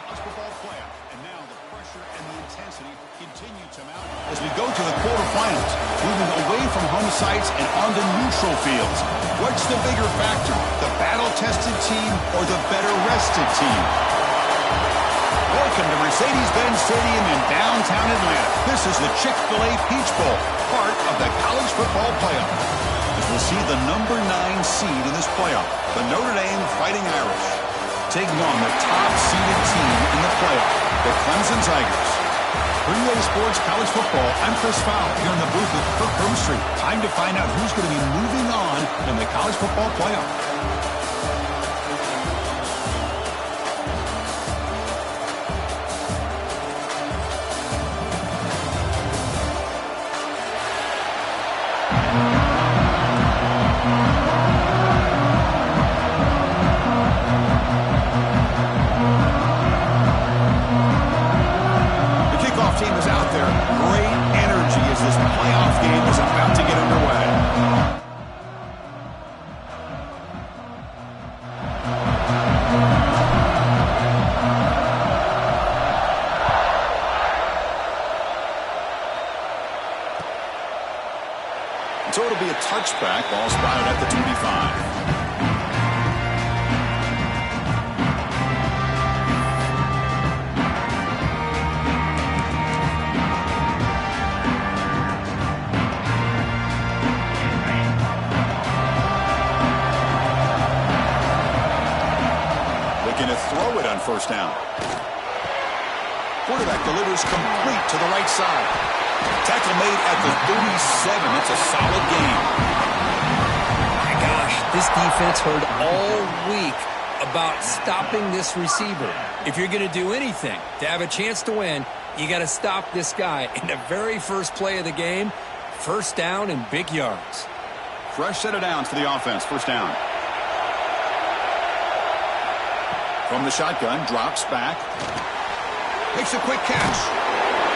College football playoff. And now the pressure and the intensity continue to mount as we go to the quarterfinals, moving away from home sites and onto neutral fields. What's the bigger factor, the battle-tested team or the better-rested team? Welcome to Mercedes-Benz Stadium in downtown Atlanta. This is the Chick-fil-A Peach Bowl, part of the college football playoff. As we'll see the number 9 seed in this playoff, the Notre Dame Fighting Irish, taking on the top-seeded team in the playoff, the Clemson Tigers. For EA Sports College Football, I'm Chris Fowle here in the booth with Kirk Herbstreit. Time to find out who's going to be moving on in the college football playoff. Team is out there. Great energy as this playoff game is about to get underway. So it'll be a touchback. Ball spotted at the 25. Throw it on first down. Quarterback delivers complete to the right side. Tackle made at the 37. It's a solid game. My gosh, this defense heard all week about stopping this receiver. If you're going to do anything to have a chance to win, you got to stop this guy. In the very first play of the game, first down and big yards. Fresh set of downs for the offense. First down. From the shotgun, drops back. Makes a quick catch.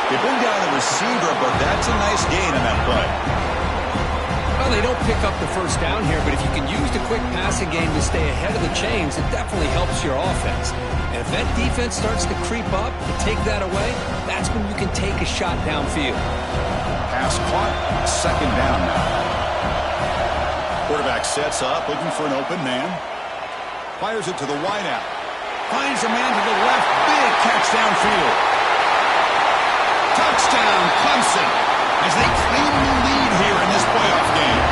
They bring down the receiver, but that's a nice gain on that play. Well, they don't pick up the first down here, but if you can use the quick passing game to stay ahead of the chains, it definitely helps your offense. And if that defense starts to creep up and take that away, that's when you can take a shot downfield. Pass caught. Second down now. Quarterback sets up, looking for an open man. Fires it to the wideout. Finds a man to the left. Big catch downfield. Touchdown, Clemson, as they claim the lead here in this playoff game.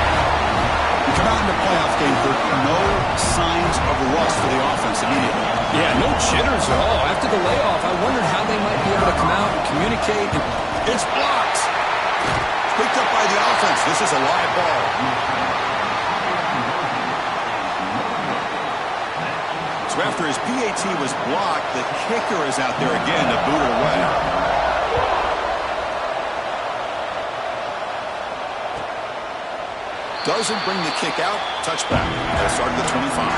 We come out in the playoff game, there are no signs of rust for the offense immediately. Yeah, no jitters at all. After the layoff, I wondered how they might be able to come out and communicate. It's blocked. Picked up by the offense. This is a live ball. So after his PAT was blocked, the kicker is out there again to boot it away. Doesn't bring the kick out. Touchback. That'll start at the 25.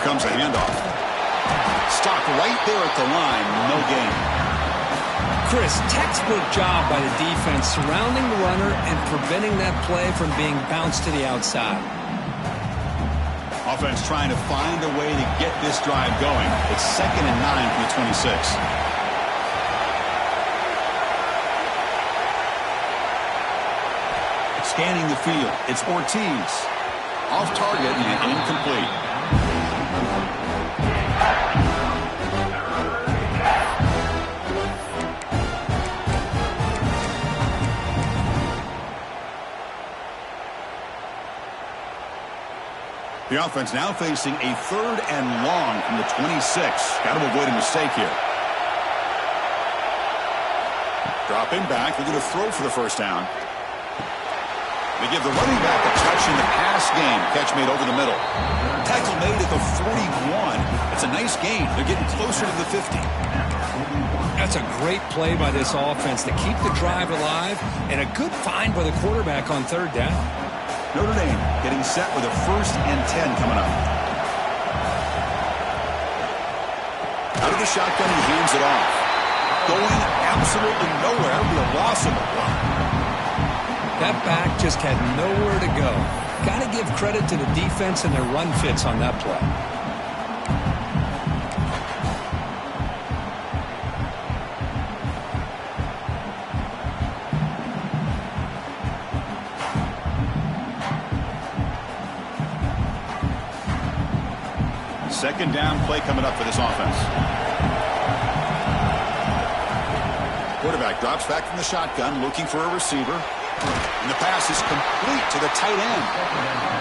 Comes a handoff. Stopped right there at the line. No gain. Chris, textbook job by the defense surrounding the runner and preventing that play from being bounced to the outside. Offense trying to find a way to get this drive going. It's 2nd and 9 from the 26. Scanning the field. It's Ortiz. Off target and incomplete. The offense now facing a 3rd and long from the 26. Got to avoid a mistake here. Dropping back. They're going to throw for the first down. They give the running back a touch in the pass game. Catch made over the middle. Tackle made at the 41. It's a nice gain. They're getting closer to the 50. That's a great play by this offense to keep the drive alive, and a good find by the quarterback on third down. Notre Dame getting set with a 1st and 10 coming up. Out of the shotgun, he hands it off. Going absolutely nowhere. It'll be a loss of a play. That back just had nowhere to go. Got to give credit to the defense and their run fits on that play. Second down play coming up for this offense. Quarterback drops back from the shotgun, looking for a receiver. And the pass is complete to the tight end.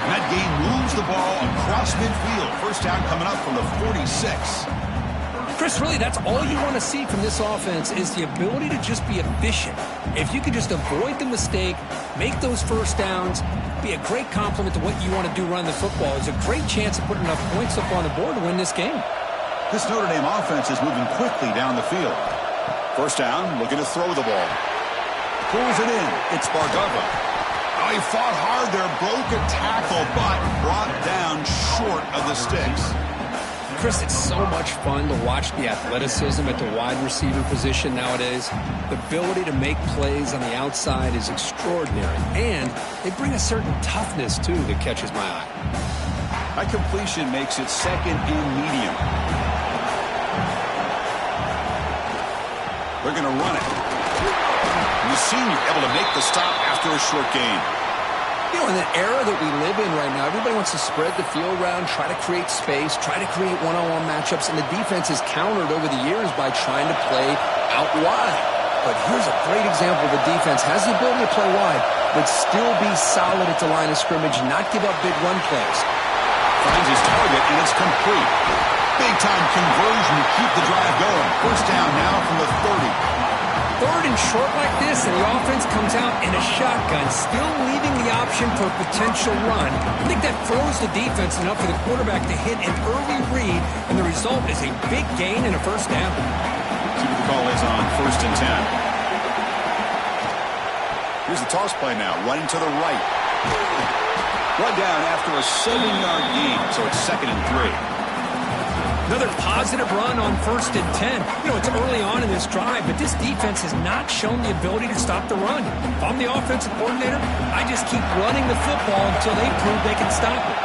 And that gain moves the ball across midfield. First down coming up from the 46. Chris, really, that's all you want to see from this offense is the ability to just be efficient. If you could just avoid the mistake, make those first downs, be a great compliment to what you want to do running the football. It's a great chance of putting enough points up on the board to win this game. This Notre Dame offense is moving quickly down the field. First down, looking to throw the ball. Pulls it in. It's Bargava. Oh, he fought hard there, broke a tackle, but brought down short of the sticks. Chris, it's so much fun to watch the athleticism at the wide receiver position nowadays. The ability to make plays on the outside is extraordinary, and they bring a certain toughness, too, that catches my eye. That completion makes it 2nd and medium. They're going to run it. The senior able to make the stop after a short gain. You know, in the era that we live in right now, everybody wants to spread the field around, try to create space, try to create one-on-one matchups, and the defense is countered over the years by trying to play out wide. But here's a great example of a defense has the ability to play wide, but still be solid at the line of scrimmage, not give up big run plays. Finds his target, and it's complete. Big-time conversion to keep the drive going. First down now from the 30. 3rd and short like this, and the offense comes out in a shotgun, still leaving the option for a potential run. I think that throws the defense enough for the quarterback to hit an early read, and the result is a big gain and a first down. See what the call is on 1st and 10. Here's the toss play now, running to the right. Run down after a 7-yard gain, so it's 2nd and 3. Another positive run on 1st and 10. You know, it's early on in this drive, but this defense has not shown the ability to stop the run. If I'm the offensive coordinator, I just keep running the football until they prove they can stop it.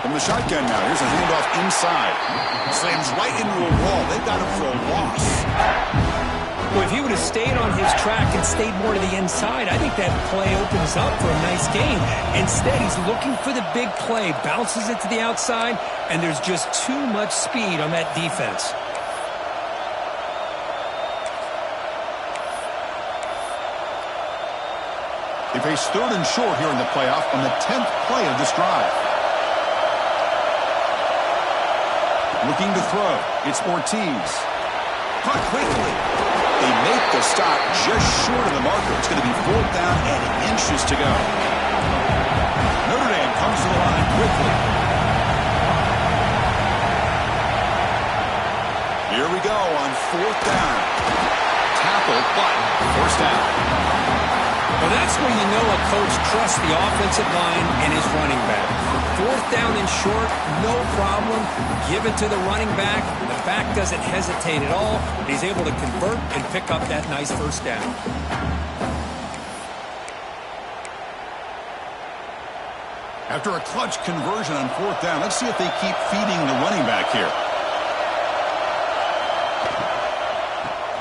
From the shotgun now, here's a handoff inside. Slams right into a wall. They've got him for a loss. Well, if he would have stayed on his track and stayed more to the inside, I think that play opens up for a nice gain. Instead, he's looking for the big play, bounces it to the outside, and there's just too much speed on that defense. They face 3rd and short here in the playoff on the 10th play of this drive. Looking to throw. It's Ortiz. Caught quickly. They make the stop just short of the marker. It's going to be 4th down and inches to go. Notre Dame comes to the line quickly. Here we go on 4th down. Tackle, but first down. Well, that's where you know a coach trusts the offensive line and his running back. 4th down and short, no problem. Give it to the running back. The back doesn't hesitate at all. He's able to convert and pick up that nice first down. After a clutch conversion on 4th down, let's see if they keep feeding the running back here.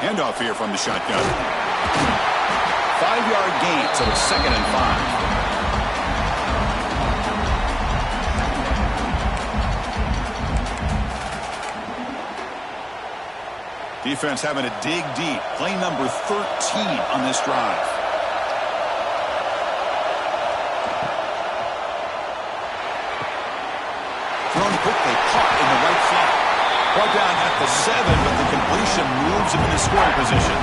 Handoff here from the shotgun. 5-yard gain, so it's 2nd and 5. Defense having to dig deep. Play number 13 on this drive. Thrown quickly, caught in the right flat. Brought down at the 7, but the completion moves him into scoring position.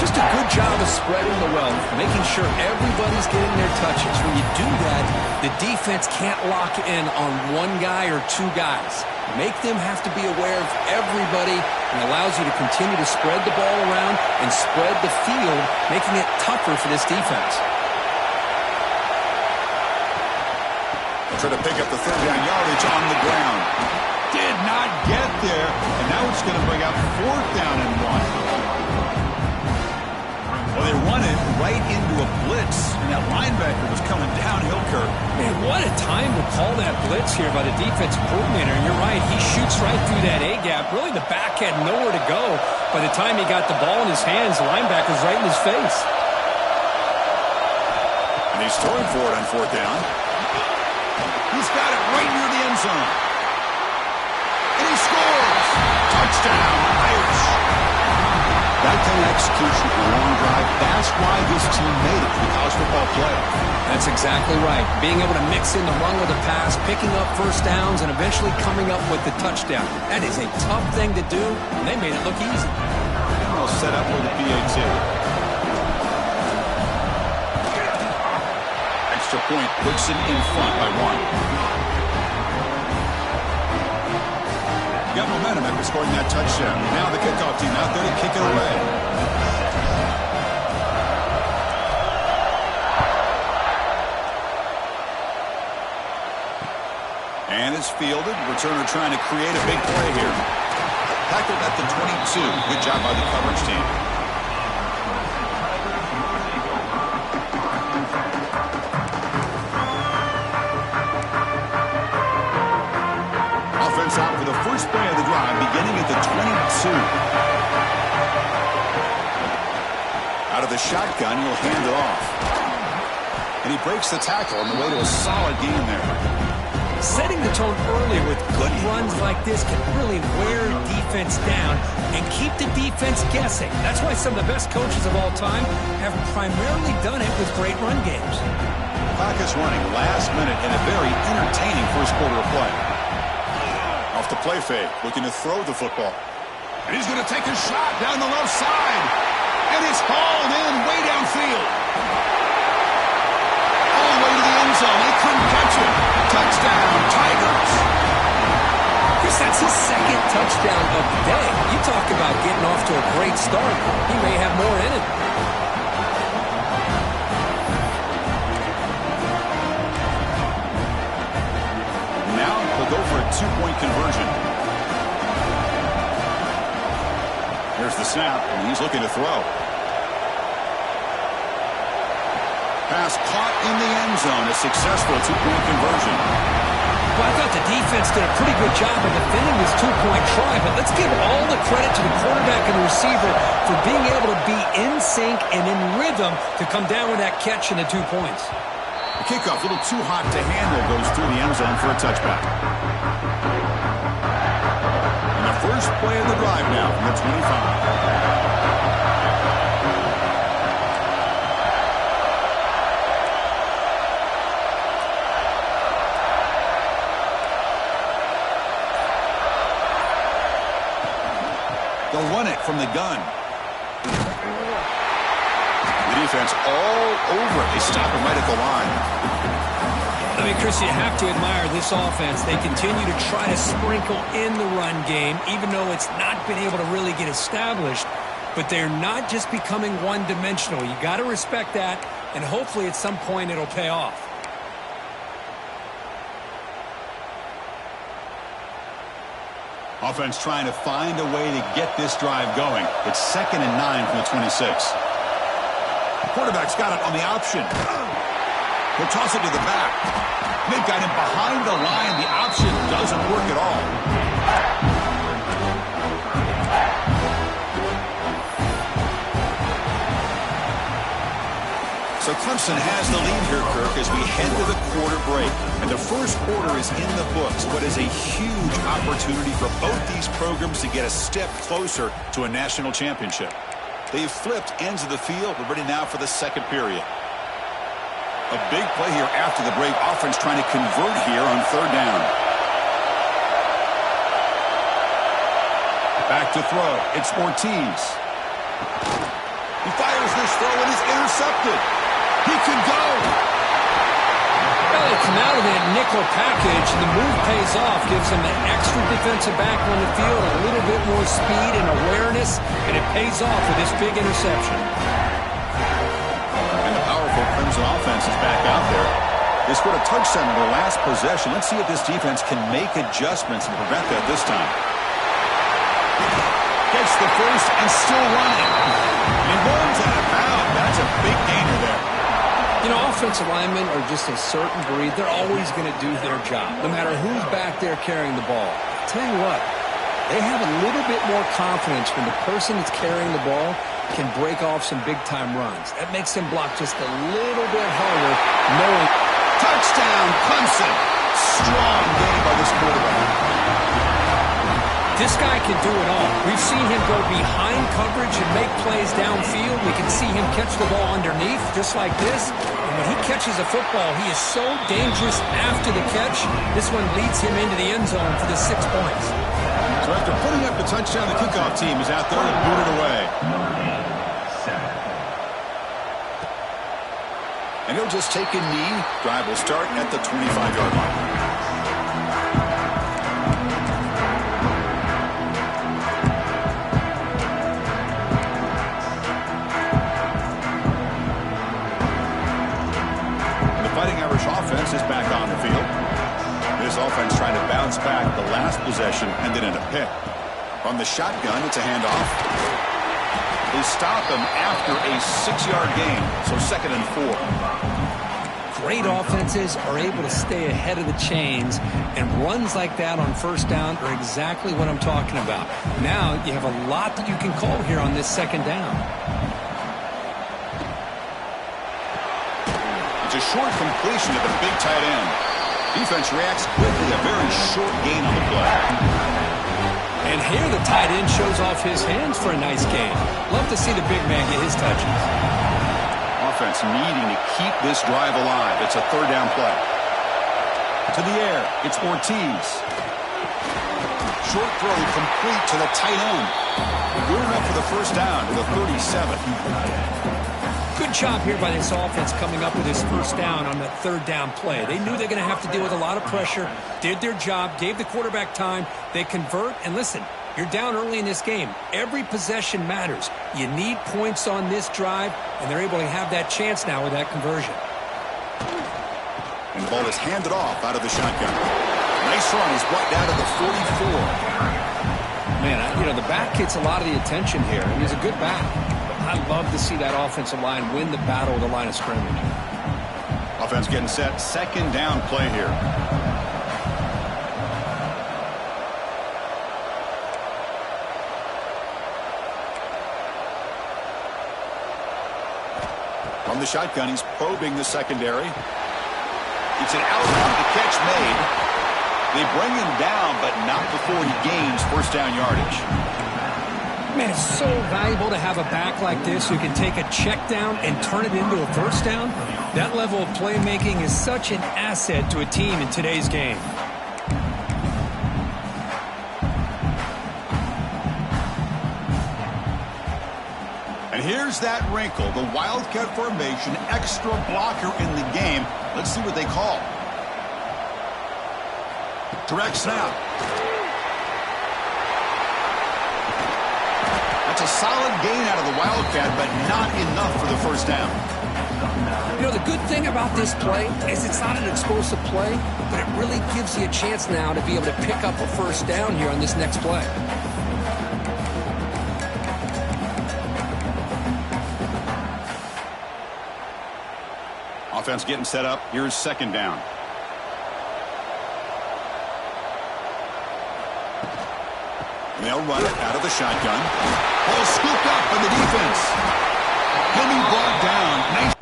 Just a good job of spreading the wealth, making sure everybody's getting their touches. When you do that, the defense can't lock in on one guy or two guys. Make them have to be aware of everybody and allows you to continue to spread the ball around and spread the field, making it tougher for this defense. Try to pick up the third down yardage on the ground. Did not get there, and now it's going to bring out fourth down and 1. Well, they run it right into a blitz, and that linebacker was coming downhill, Kirk. Man, what a time to call that blitz here by the defensive coordinator. And you're right, he shoots right through that A-gap. Really, the back had nowhere to go. By the time he got the ball in his hands, the linebacker's right in his face. And he's throwing for it on fourth down. He's got it right near the end zone. And he scores! Touchdown, Irish! That kind of execution for a long drive, that's why this team made it to the college football playoff. That's exactly right. Being able to mix in the run with the pass, picking up first downs, and eventually coming up with the touchdown. That is a tough thing to do, and they made it look easy. And they'll set up with the PAT. Extra point puts it in front by 1. Got momentum after scoring that touchdown. Now the kickoff team out there to kick it away. And it's fielded. Returner trying to create a big play here. Tackled at the 22. Good job by the coverage team. Out for the first play of the drive, beginning at the 22. Out of the shotgun, he'll hand it off. And he breaks the tackle on the way to a solid game there. Setting the tone early with good runs like this can really wear defense down and keep the defense guessing. That's why some of the best coaches of all time have primarily done it with great run games. Clock is running last minute in a very entertaining first quarter of play. Off the play fake, looking to throw the football. And he's going to take a shot down the left side. And it's hauled in way downfield. All the way to the end zone. They couldn't catch it. Touchdown, Tigers. Chris, that's his second touchdown of the day. You talk about getting off to a great start. He may have more in it. Go for a two-point conversion. Here's the snap, and he's looking to throw. Pass caught in the end zone. A successful two-point conversion. Well, I thought the defense did a pretty good job of defending this two-point try, but let's give all the credit to the quarterback and the receiver for being able to be in sync and in rhythm to come down with that catch and the 2 points. The kickoff, a little too hot to handle, goes through the end zone for a touchback. And the first play of the drive now from the 25. They'll run it from the gun. The defense all over it. They stop him right at the line. I mean, Chris, you have to admire this offense. They continue to try to sprinkle in the run game, even though it's not been able to really get established. But they're not just becoming one-dimensional. You got to respect that, and hopefully at some point it'll pay off. Offense trying to find a way to get this drive going. It's 2nd and 9 from the 26. Quarterback's got it on the option. He'll toss it to the back. They've got him behind the line. The option doesn't work at all. So Clemson has the lead here, Kirk, as we head to the quarter break. And the first quarter is in the books. What is a huge opportunity for both these programs to get a step closer to a national championship. They've flipped ends of the field. We're ready now for the second period. A big play here after the break. Offense trying to convert here on third down. Back to throw. It's Ortiz. He fires this throw and is intercepted. He can go. Well, they come out of that nickel package, and the move pays off, gives them an extra defensive back on the field, a little bit more speed and awareness, and it pays off with this big interception. And the powerful Clemson offense is back out there. They scored a touchdown in their last possession. Let's see if this defense can make adjustments and prevent that this time. Gets the first and still running. And runs out of bounds. That's a big gainer there. You know, offensive linemen are just a certain breed. They're always going to do their job, no matter who's back there carrying the ball. I'll tell you what, they have a little bit more confidence when the person that's carrying the ball can break off some big-time runs. That makes them block just a little bit harder, knowing. Touchdown, Clemson. Strong game by this quarterback. This guy can do it all. We've seen him go behind coverage and make plays downfield. We can see him catch the ball underneath, just like this. And when he catches a football, he is so dangerous after the catch. This one leads him into the end zone for the 6 points. So after putting up the touchdown, the kickoff team is out there to boot it away. And he'll just take a knee. Drive will start at the 25-yard line. Offense is back on the field. This offense trying to bounce back the last possession and then in a pick. From the shotgun, it's a handoff. They stop him after a 6-yard gain, so 2nd and 4. Great offenses are able to stay ahead of the chains, and runs like that on first down are exactly what I'm talking about. Now you have a lot that you can call here on this 2nd down. It's a short completion to the big tight end. Defense reacts quickly, a very short gain on the play. And here the tight end shows off his hands for a nice gain. Love to see the big man get his touches. Offense needing to keep this drive alive. It's a 3rd down play. To the air, it's Ortiz. Short throw complete to the tight end. Good enough for the first down to the 37. Good job here by this offense coming up with his first down on that 3rd down play. They knew they're going to have to deal with a lot of pressure, did their job, gave the quarterback time. They convert, and listen, you're down early in this game. Every possession matters. You need points on this drive, and they're able to have that chance now with that conversion. And the ball is handed off out of the shotgun. Nice run. He's brought down to the 44. Man, you know, the back gets a lot of the attention here, and he's a good back. I love to see that offensive line win the battle of the line of scrimmage. Offense getting set. 2nd down play here. From the shotgun, he's probing the secondary. It's an out-route, the catch made. They bring him down, but not before he gains first down yardage. Man, it's so valuable to have a back like this who can take a check down and turn it into a first down. That level of playmaking is such an asset to a team in today's game. And here's that wrinkle, the Wildcat formation, extra blocker in the game. Let's see what they call. Direct snap. That's a solid gain out of the Wildcat, but not enough for the first down. You know, the good thing about this play is it's not an explosive play, but it really gives you a chance now to be able to pick up a first down here on this next play. Offense getting set up. Here's 2nd down. And they'll run it out of the shotgun. Ball scooped up by the defense. He'll be brought down. Nice.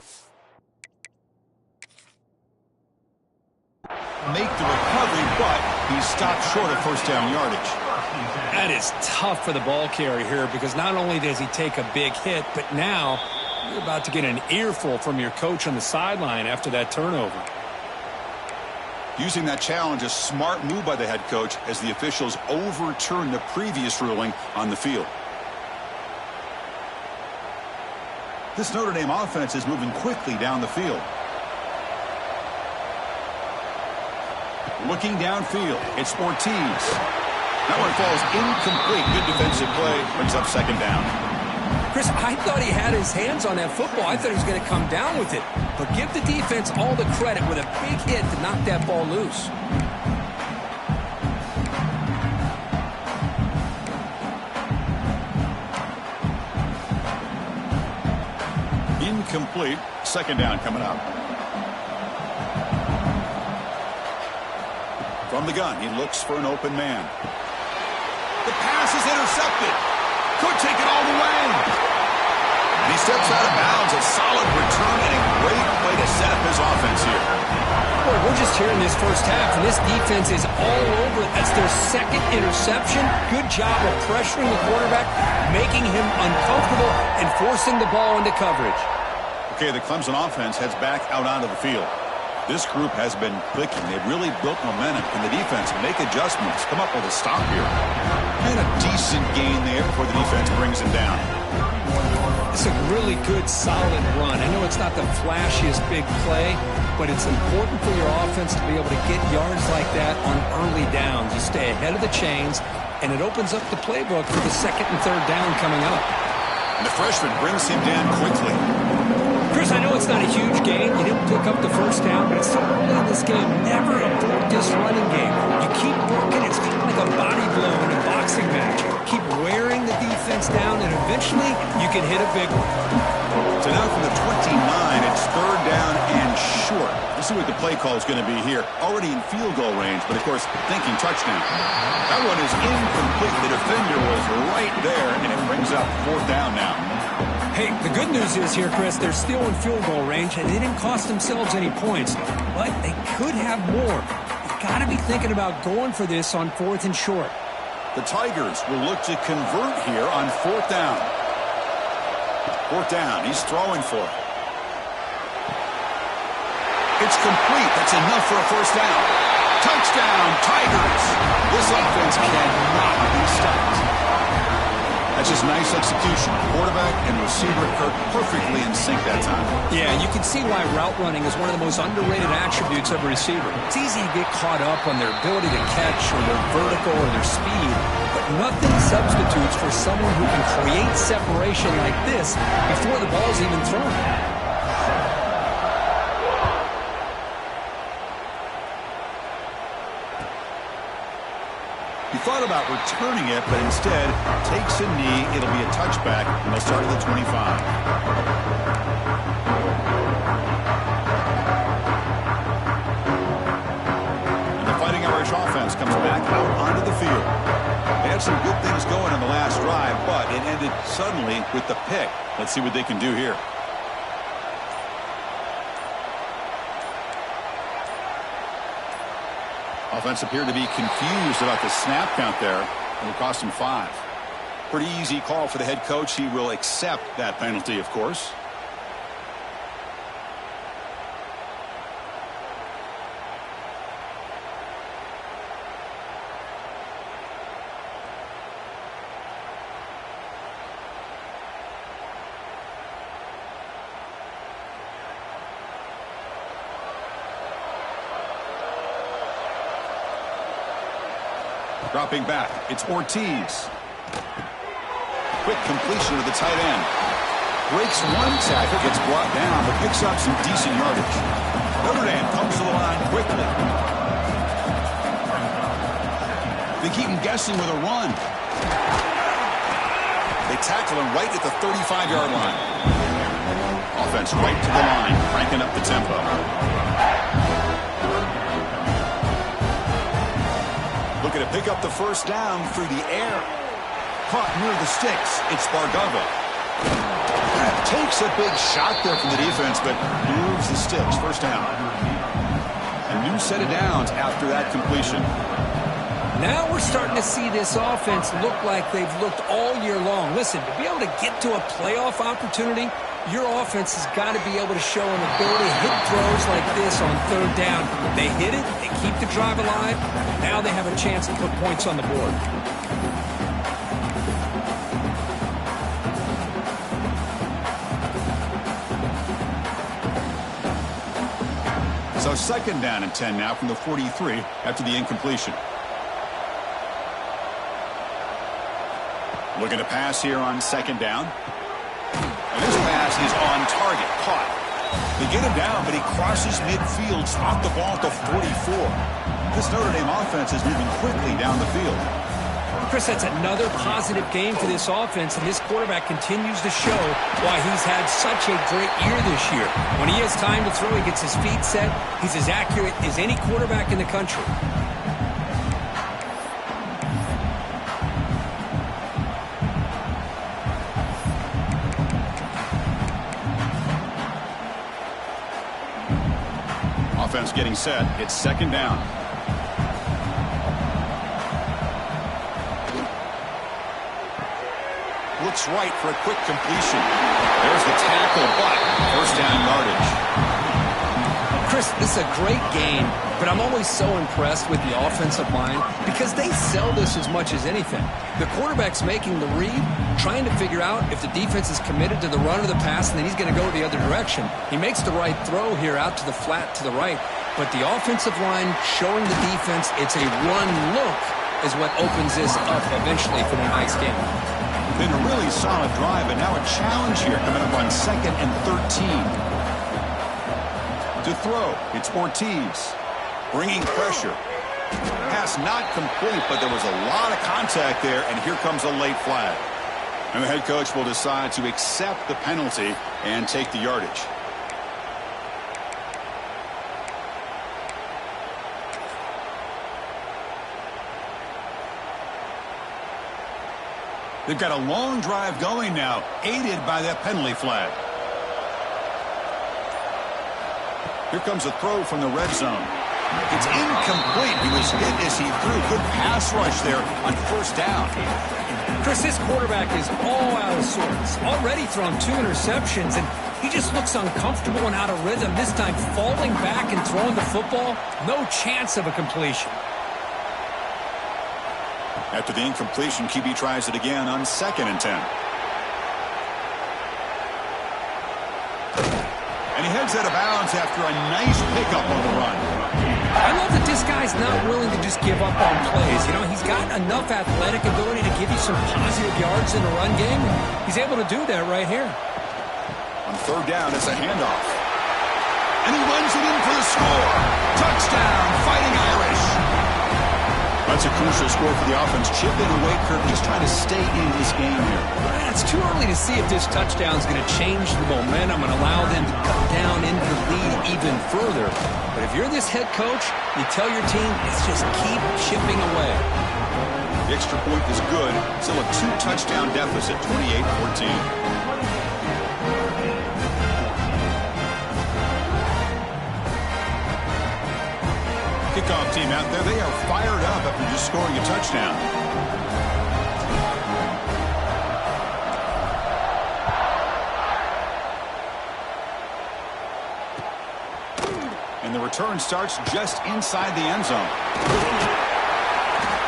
Make the recovery, but he's stopped short of first down yardage. That is tough for the ball carrier here because not only does he take a big hit, but now you're about to get an earful from your coach on the sideline after that turnover. Using that challenge, a smart move by the head coach as the officials overturn the previous ruling on the field. This Notre Dame offense is moving quickly down the field. Looking downfield, it's Ortiz. That one falls incomplete. Good defensive play. Brings up second down. Chris, I thought he had his hands on that football. I thought he was going to come down with it. But give the defense all the credit with a big hit to knock that ball loose. Incomplete. Second down coming up. From the gun, he looks for an open man. The pass is intercepted. Could take it all the way. And he steps out of bounds. A solid return and a great way to set up his offense here. Boy, we're just here in this first half, and this defense is all over it. That's their second interception. Good job of pressuring the quarterback, making him uncomfortable, and forcing the ball into coverage. Okay, the Clemson offense heads back out onto the field. This group has been clicking. They've really built momentum. Can the defense make adjustments? Come up with a stop here. And a decent gain there before the defense brings him down. It's a really good, solid run. I know it's not the flashiest big play, but it's important for your offense to be able to get yards like that on early downs. You stay ahead of the chains, and it opens up the playbook for the second and third down coming up. And the freshman brings him down quickly. Chris, I know it's not a huge game. You didn't pick up the first down, but it's so early in this game. Never abort this running game. You keep working. It's kind of like a body blow in a boxing match. Keep wearing the defense down, and eventually you can hit a big one. So now from the 29, it's third down and short. Let's see what the play call is going to be here. Already in field goal range, but of course, thinking touchdown. That one is incomplete. The defender was right there, and it brings up fourth down now. Hey, the good news is here, Chris, they're still in field goal range, and they didn't cost themselves any points. But they could have more. You've got to be thinking about going for this on fourth and short. The Tigers will look to convert here on fourth down. Fourth down. He's throwing for it. It's complete. That's enough for a first down. Touchdown, Tigers. This offense cannot be stopped. That's just nice execution. Quarterback and receiver occurred perfectly in sync that time. Yeah, you can see why route running is one of the most underrated attributes of a receiver. It's easy to get caught up on their ability to catch or their vertical or their speed, but nothing substitutes for someone who can create separation like this before the ball's even thrown. He thought about returning it, but instead takes a knee. It'll be a touchback, and they'll start at the 25. And the Fighting Irish offense comes back out onto the field. They had some good things going on the last drive, but it ended suddenly with the pick. Let's see what they can do here. Offense appeared to be confused about the snap count there. It'll cost him 5. Pretty easy call for the head coach. He will accept that penalty, of course. Dropping back, it's Ortiz. Quick completion to the tight end. Breaks one tackle, gets brought down, but picks up some decent yardage. Notre Dame comes to the line quickly. They keep him guessing with a run. They tackle him right at the 35-yard line. Offense right to the line, cranking up the tempo. Looking to pick up the first down through the air. Caught near the sticks. It's Bargava. Takes a big shot there from the defense, but moves the sticks. First down. A new set of downs after that completion. Now we're starting to see this offense look like they've looked all year long. Listen, to be able to get to a playoff opportunity, your offense has got to be able to show an ability to hit throws like this on third down. They hit it, they keep the drive alive. Now they have a chance to put points on the board. So 2nd down and 10 now from the 43 after the incompletion. Looking to pass here on 2nd down. And this pass is on target, caught. They get him down, but he crosses midfield, off the ball to 44. This Notre Dame offense is moving quickly down the field. Chris, that's another positive game for this offense, and this quarterback continues to show why he's had such a great year this year. When he has time to throw, he gets his feet set. He's as accurate as any quarterback in the country. Offense getting set. It's 2nd down. Looks right for a quick completion. There's the tackle, but 1st down yardage. Chris, this is a great game, but I'm always so impressed with the offensive line because they sell this as much as anything. The quarterback's making the read, trying to figure out if the defense is committed to the run or the pass, and then he's going to go the other direction. He makes the right throw here out to the flat to the right, but the offensive line showing the defense it's a run look is what opens this up eventually for the nice game. Been a really solid drive, and now a challenge here coming up on 2nd and 13. To throw, it's Ortiz. Bringing pressure. Pass not complete, but there was a lot of contact there, and here comes a late flag. And the head coach will decide to accept the penalty and take the yardage. They've got a long drive going now, aided by that penalty flag. Here comes a throw from the red zone. It's incomplete. He was hit as he threw. Good pass rush there on 1st down. Chris, this quarterback is all out of sorts. Already thrown 2 interceptions, and he just looks uncomfortable and out of rhythm. This time falling back and throwing the football. No chance of a completion. After the incompletion, QB tries it again on 2nd and 10. And he heads out of bounds after a nice pickup on the run. I love that this guy's not willing to just give up on plays. You know, he's got enough athletic ability to give you some positive yards in the run game. He's able to do that right here. On 3rd down, it's a handoff. And he runs it in for the score. Touchdown, Fighting Irish. That's a crucial score for the offense. Chipping away, Kirk, just trying to stay in this game here. It's too early to see if this touchdown is going to change the momentum and allow them to cut down into the lead even further. But if you're this head coach, you tell your team, let's just keep chipping away. The extra point is good. Still a 2-touchdown deficit, 28-14. Kickoff team out there, they are fired up after just scoring a touchdown. And the return starts just inside the end zone.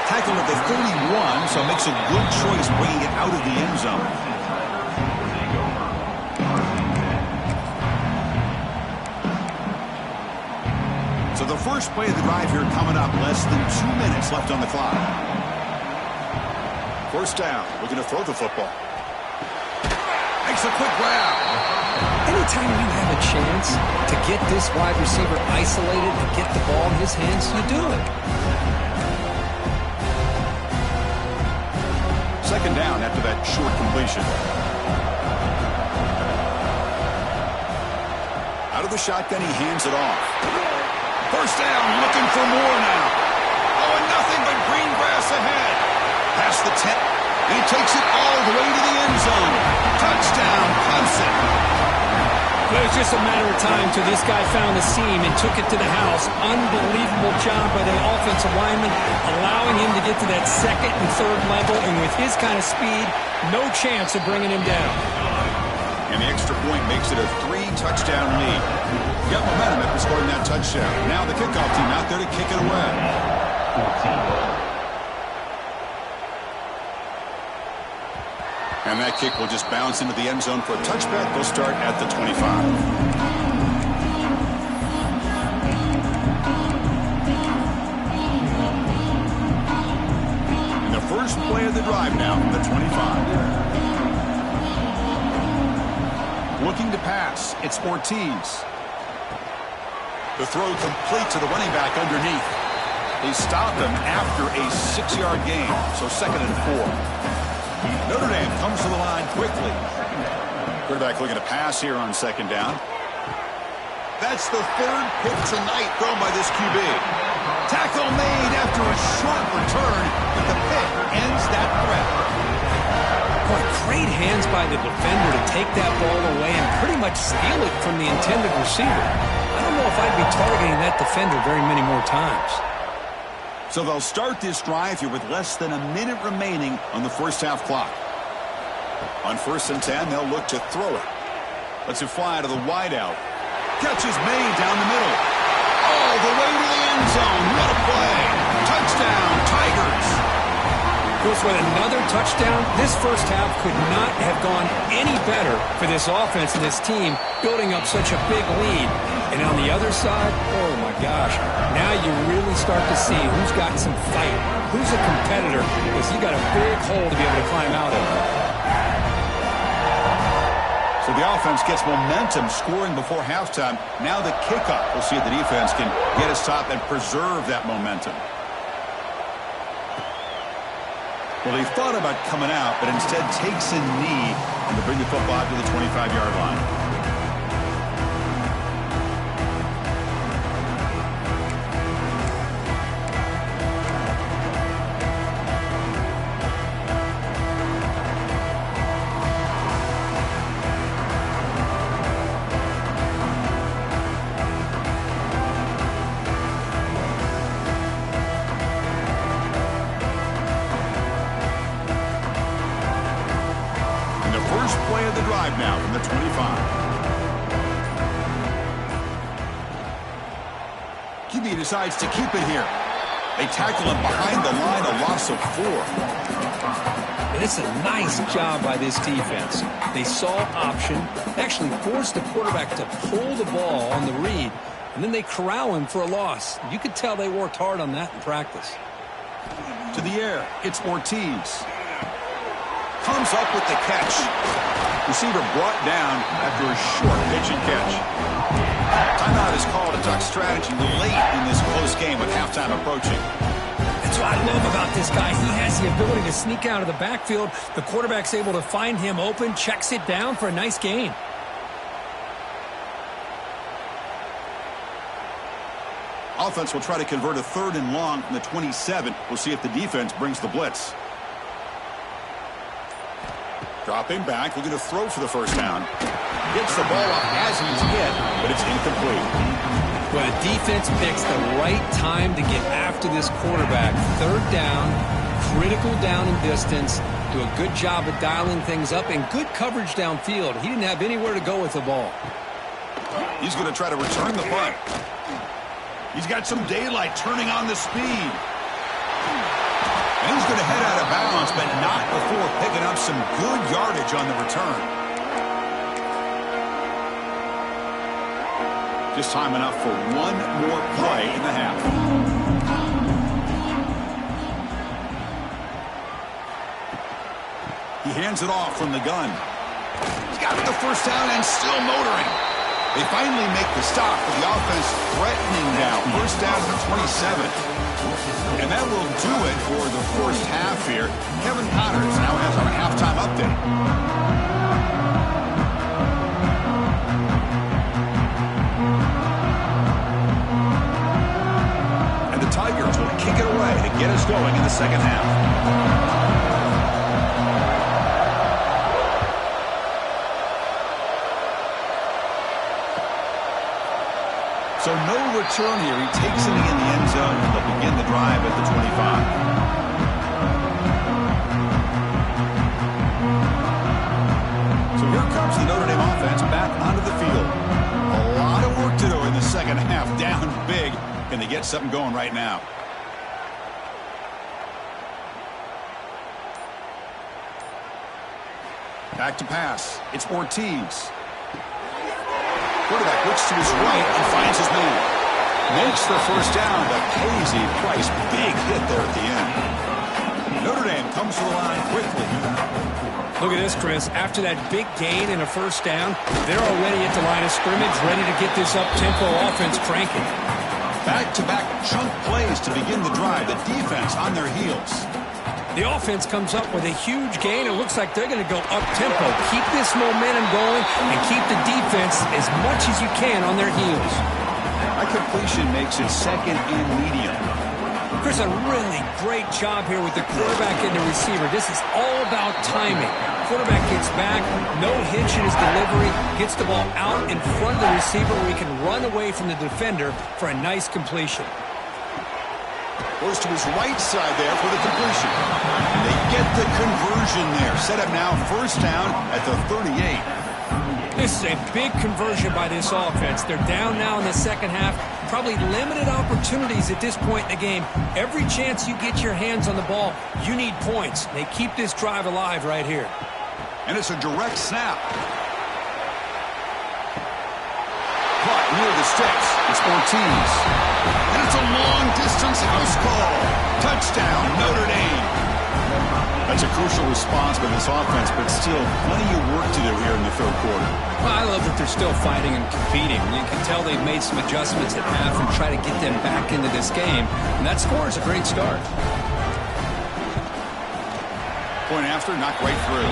Tackled at the 31, so makes a good choice bringing it out of the end zone. So the first play of the drive here coming up, less than 2 minutes left on the clock. 1st down, looking to throw the football. Makes a quick grab. Anytime you have a chance to get this wide receiver isolated and get the ball in his hands, you do it. 2nd down after that short completion. Out of the shotgun, he hands it off. 1st down, looking for more now. Oh, and nothing but green grass ahead. Past the 10, and he takes it all the way to the end zone. Touchdown, Clemson. Well, it was just a matter of time till this guy found the seam and took it to the house. Unbelievable job by the offensive lineman, allowing him to get to that 2nd and 3rd level, and with his kind of speed, no chance of bringing him down. And the extra point makes it a 3-touchdown lead. Got momentum after scoring that touchdown. Now the kickoff team out there to kick it away. And that kick will just bounce into the end zone for a touchback. They'll start at the 25. first play of the drive now from the 25. Looking to pass, it's Ortiz. The throw complete to the running back underneath. He stopped him after a 6-yard gain, so 2nd and 4. Notre Dame comes to the line quickly. Quarterback looking to pass here on 2nd down. That's the 3rd pick tonight thrown by this QB. Tackle made after a short return, but the pick ends that threat. Boy, great hands by the defender to take that ball away and pretty much steal it from the intended receiver. I don't know if I'd be targeting that defender very many more times. So they'll start this drive here with less than a minute remaining on the first half clock. On 1st and 10, they'll look to throw it. Lets it fly to the wideout. Catch is made down the middle. All the way to the end zone. What a play. Touchdown, Tigers. Goes with another touchdown. This first half could not have gone any better for this offense and this team, building up such a big lead. And on the other side, oh my gosh, now you really start to see who's got some fight, who's a competitor, because you got a big hole to be able to climb out of. So the offense gets momentum scoring before halftime. Now the kickoff. We'll see if the defense can get a stop and preserve that momentum. Well, he thought about coming out, but instead takes a knee and to bring the football to the 25-yard line. Play of the drive now from the 25. QB decides to keep it here. They tackle him behind the line, a loss of 4. And it's a nice job by this defense. They saw option, actually forced the quarterback to pull the ball on the read, and then they corral him for a loss. You could tell they worked hard on that in practice. To the air, it's Ortiz. Comes up with the catch. Receiver brought down after a short pitch and catch. Timeout is called to talk strategy late in this close game with halftime approaching. That's what I love about this guy. He has the ability to sneak out of the backfield. The quarterback's able to find him open, checks it down for a nice gain. Offense will try to convert a 3rd and long from the 27. We'll see if the defense brings the blitz. Dropping back, looking to throw for the first down. Gets the ball up as he's hit, but it's incomplete. Well, the defense picks the right time to get after this quarterback. 3rd down, critical down in distance. Do a good job of dialing things up and good coverage downfield. He didn't have anywhere to go with the ball. He's going to try to return the punt. He's got some daylight turning on the speed. And he's going to head out of bounds, but not before picking up some good yardage on the return. Just time enough for one more play in the half. He hands it off from the gun. He's got the first down and still motoring. They finally make the stop for the offense threatening now. First down to 27. And that will do it for the first half here. Kevin Connors now has our halftime update. And the Tigers will kick it away to get us going in the second half. So no return here. He takes it in the end zone, and they'll begin the drive at the 25. So here comes the Notre Dame offense back onto the field. A lot of work to do in the second half. Down big. Can they get something going right now? Back to pass. It's Ortiz. Quarterback looks to his right and finds his man. Makes the first down, but pays a price. Big hit there at the end. Notre Dame comes to the line quickly. Look at this, Chris. After that big gain and a first down, they're already at the line of scrimmage, ready to get this up-tempo offense cranking. Back-to-back chunk plays to begin the drive. The defense on their heels. The offense comes up with a huge gain. It looks like they're going to go up-tempo. Keep this momentum going and keep the defense as much as you can on their heels. A completion makes it second and medium. Chris, a really great job here with the quarterback and the receiver. This is all about timing. Quarterback gets back, no hitch in his delivery, gets the ball out in front of the receiver where he can run away from the defender for a nice completion. Goes to his right side there for the completion. And they get the conversion there. Set up now first down at the 38. This is a big conversion by this offense. They're down now in the second half. Probably limited opportunities at this point in the game. Every chance you get your hands on the ball, you need points. They keep this drive alive right here. And it's a direct snap. Caught near the sticks. It's Ortiz. And it's a long-distance house call. Touchdown, Notre Dame. That's a crucial response by this offense, but still plenty of work to do here in the third quarter. Well, I love that they're still fighting and competing. You can tell they've made some adjustments at half and try to get them back into this game. And that score is a great start. Point after, not quite through.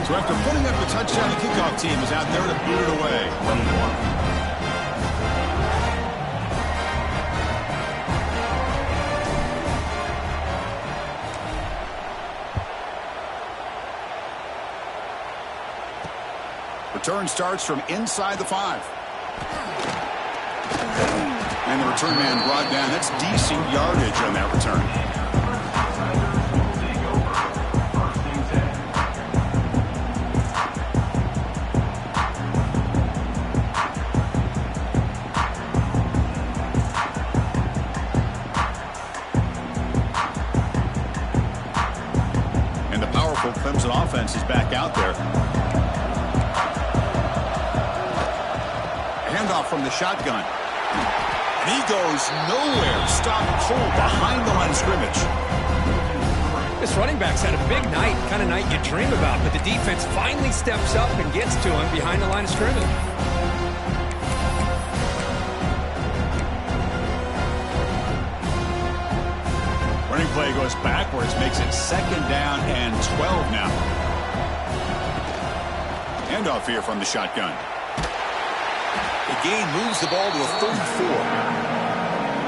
So after putting up the touchdown, the kickoff team is out there to boot it away. Return starts from inside the 5. And the return man brought down. That's decent yardage on that return. And the powerful Clemson offense is back out there. Handoff from the shotgun. And he goes nowhere. Stopped cold behind the line of scrimmage. This running back's had a big night, kind of night you dream about, but the defense finally steps up and gets to him behind the line of scrimmage. Running play goes backwards, makes it second down and 12 now. Handoff here from the shotgun. The gain moves the ball to a 34.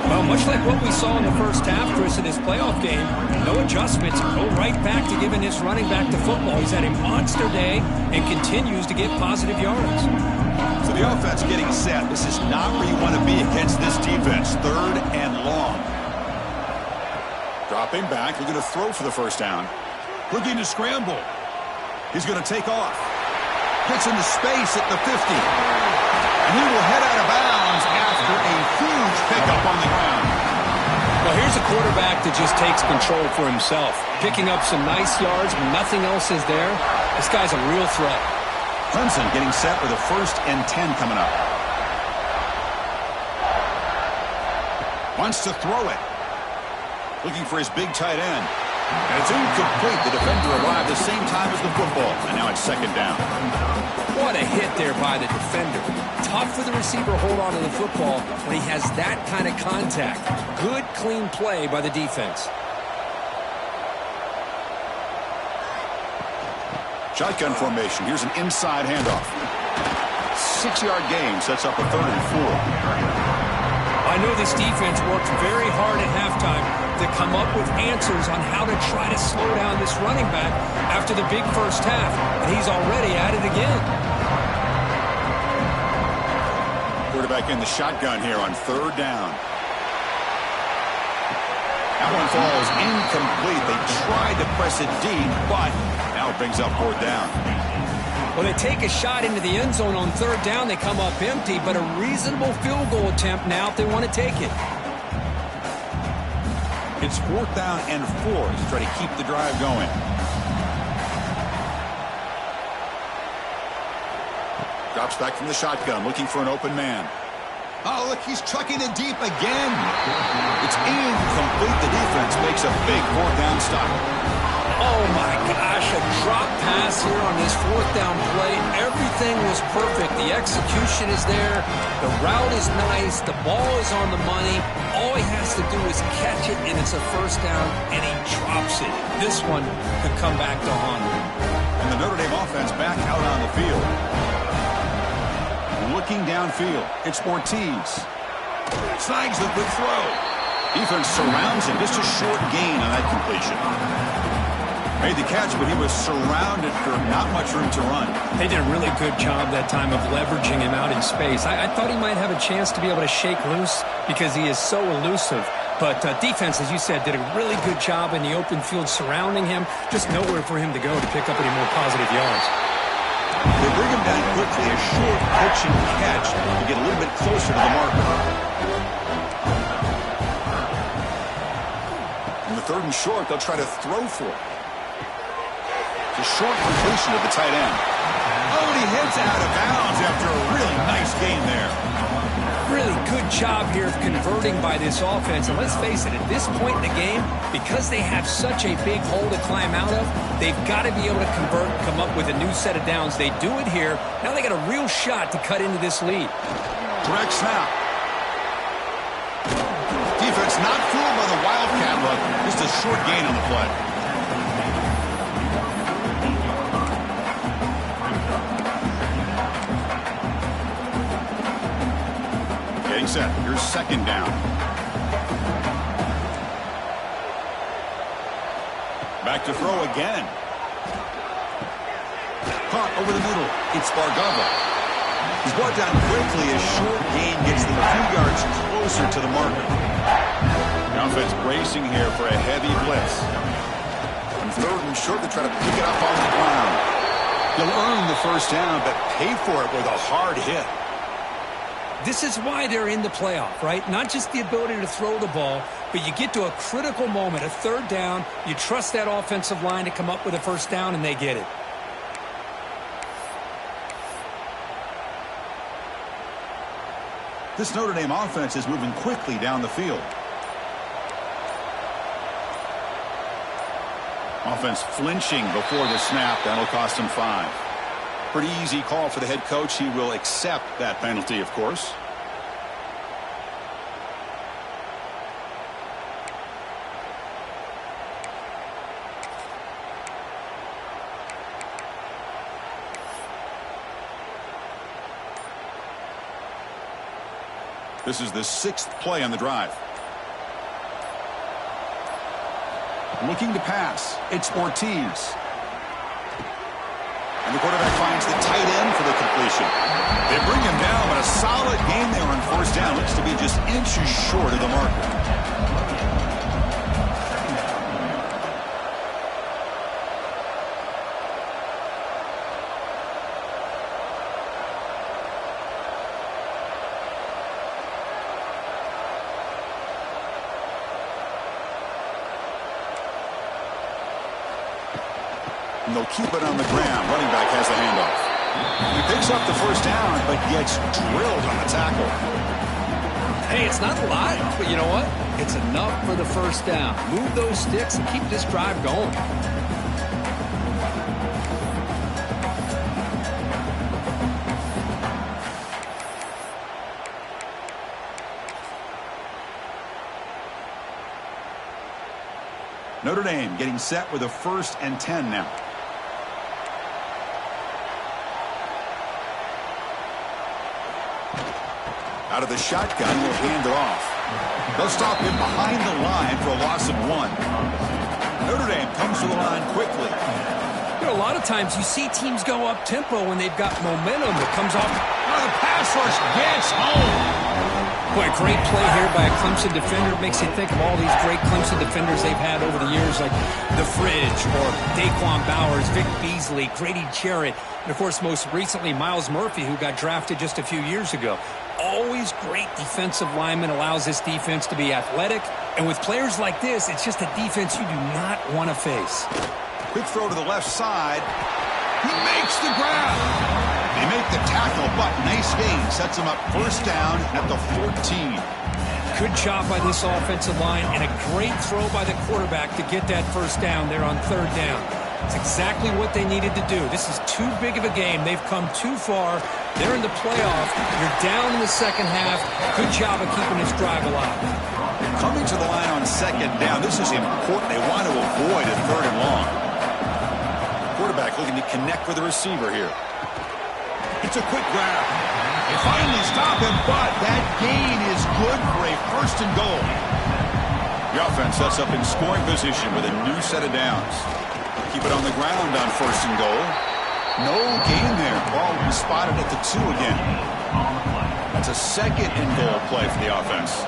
Well, much like what we saw in the first half, Chris, in this playoff game, no adjustments. Go right back to giving this running back the football. He's had a monster day and continues to get positive yards. So the offense getting set. This is not where you want to be against this defense. Third and long. Dropping back, looking to throw for the first down. Looking to scramble. He's going to take off. Gets into space at the 50. And he will head out of bounds after a huge pickup on the ground. Well, here's a quarterback that just takes control for himself. Picking up some nice yards when nothing else is there. This guy's a real threat. Clemson getting set with a 1st and 10 coming up. Wants to throw it. Looking for his big tight end. And it's incomplete. The defender arrived the same time as the football. And now it's second down. What a hit there by the defender. Tough for the receiver to hold on to the football when he has that kind of contact. Good, clean play by the defense. Shotgun formation. Here's an inside handoff. 6-yard gain sets up a 3rd and 4. I know this defense worked very hard at halftime to come up with answers on how to try to slow down this running back after the big first half, and he's already at it again. Quarterback in the shotgun here on 3rd down. That one falls incomplete. They tried to press it deep, but now it brings up 4th down. When they take a shot into the end zone on 3rd down, they come up empty, but a reasonable field goal attempt now if they want to take it. It's 4th down and 4 to try to keep the drive going. Drops back from the shotgun, looking for an open man. Oh, look, he's chucking it deep again. It's incomplete. The defense makes a big fourth down stop. Oh, my gosh, a drop pass here on this fourth down play. Everything was perfect. The execution is there. The route is nice. The ball is on the money. All he has to do is catch it, and it's a first down, and he drops it. This one could come back to haunt him. And the Notre Dame offense back out on the field. Looking downfield, it's Ortiz. Snags the quick throw. Defense surrounds him. Just a short gain on that completion. Made the catch, but he was surrounded for not much room to run. They did a really good job that time of leveraging him out in space. I thought he might have a chance to be able to shake loose because he is so elusive. But defense, as you said, did a really good job in the open field surrounding him. Just nowhere for him to go to pick up any more positive yards. They bring him down quickly, a short pitch and catch to get a little bit closer to the marker. In the third and short, they'll try to throw for it. It's a short completion to the tight end. Oh, and he hits out of bounds after a really nice gain there. Really good job here of converting by this offense. And let's face it, at this point in the game, because they have such a big hole to climb out of, they've got to be able to convert and come up with a new set of downs. They do it here. Now they got a real shot to cut into this lead. Direct snap. Defense not fooled by the Wildcat look. Just a short gain on the play. Set. Here's second down. Back to throw again. Caught over the middle. It's Bargava. He's brought down quickly. A short gain gets them a few yards closer to the marker. The offense bracing here for a heavy blitz. On third and short, they try to pick it up on the ground. He'll earn the first down, but pay for it with a hard hit. This is why they're in the playoff, right? Not just the ability to throw the ball, but you get to a critical moment, a third down, you trust that offensive line to come up with a first down, and they get it. This Notre Dame offense is moving quickly down the field. Offense flinching before the snap. That'll cost him 5. Pretty easy call for the head coach. He will accept that penalty, of course. This is the 6th play on the drive. Looking to pass. It's Ortiz. And the quarterback finds the tight end for the completion. They bring him down, but a solid gain there on first down. Looks to be just inches short of the marker. And they'll keep it on the ground. Running back has the handoff. He picks up the first down, but gets drilled on the tackle. Hey, it's not a lot, but you know what? It's enough for the first down. Move those sticks and keep this drive going. Notre Dame getting set with a 1st and 10 now. Out of the shotgun, will hand it off. They'll stop him behind the line for a loss of 1. Notre Dame comes to the line quickly. You know, a lot of times you see teams go up tempo when they've got momentum that comes off. Oh, the pass rush gets home. Boy, great play here by a Clemson defender. It makes you think of all these great Clemson defenders they've had over the years, like The Fridge or Daquan Bowers, Vic Beasley, Grady Jarrett, and, of course, most recently, Miles Murphy, who got drafted just a few years ago. Always great defensive lineman, allows this defense to be athletic. And with players like this, it's just a defense you do not want to face. Quick throw to the left side. He makes the grab. They make the tackle, but nice gain. Sets them up first down at the 14. Good job by this offensive line and a great throw by the quarterback to get that first down there on third down. It's exactly what they needed to do. This is too big of a game. They've come too far. They're in the playoff. You're down in the second half. Good job of keeping this drive alive. Coming to the line on second down, this is important. They want to avoid a third and long. Quarterback looking to connect with the receiver here. It's a quick grab. They finally stop him, but that gain is good for a first and goal. The offense sets up in scoring position with a new set of downs. Keep it on the ground on first and goal. No gain there. Ball will be spotted at the 2 again. That's a second and goal play for the offense.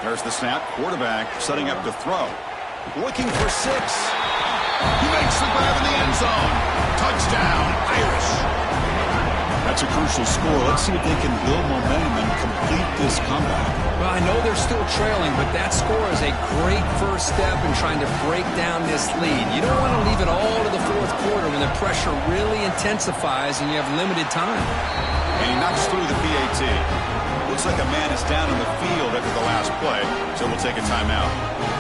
There's the snap. Quarterback setting up to throw. Looking for 6. He makes the grab in the end zone. Touchdown, Irish. That's a crucial score. Let's see if they can build momentum and complete this comeback. Well, I know they're still trailing, but that score is a great first step in trying to break down this lead. You don't want to leave it all to the fourth quarter when the pressure really intensifies and you have limited time. And he knocks through the PAT. Looks like a man is down on the field after the last play, so we'll take a timeout.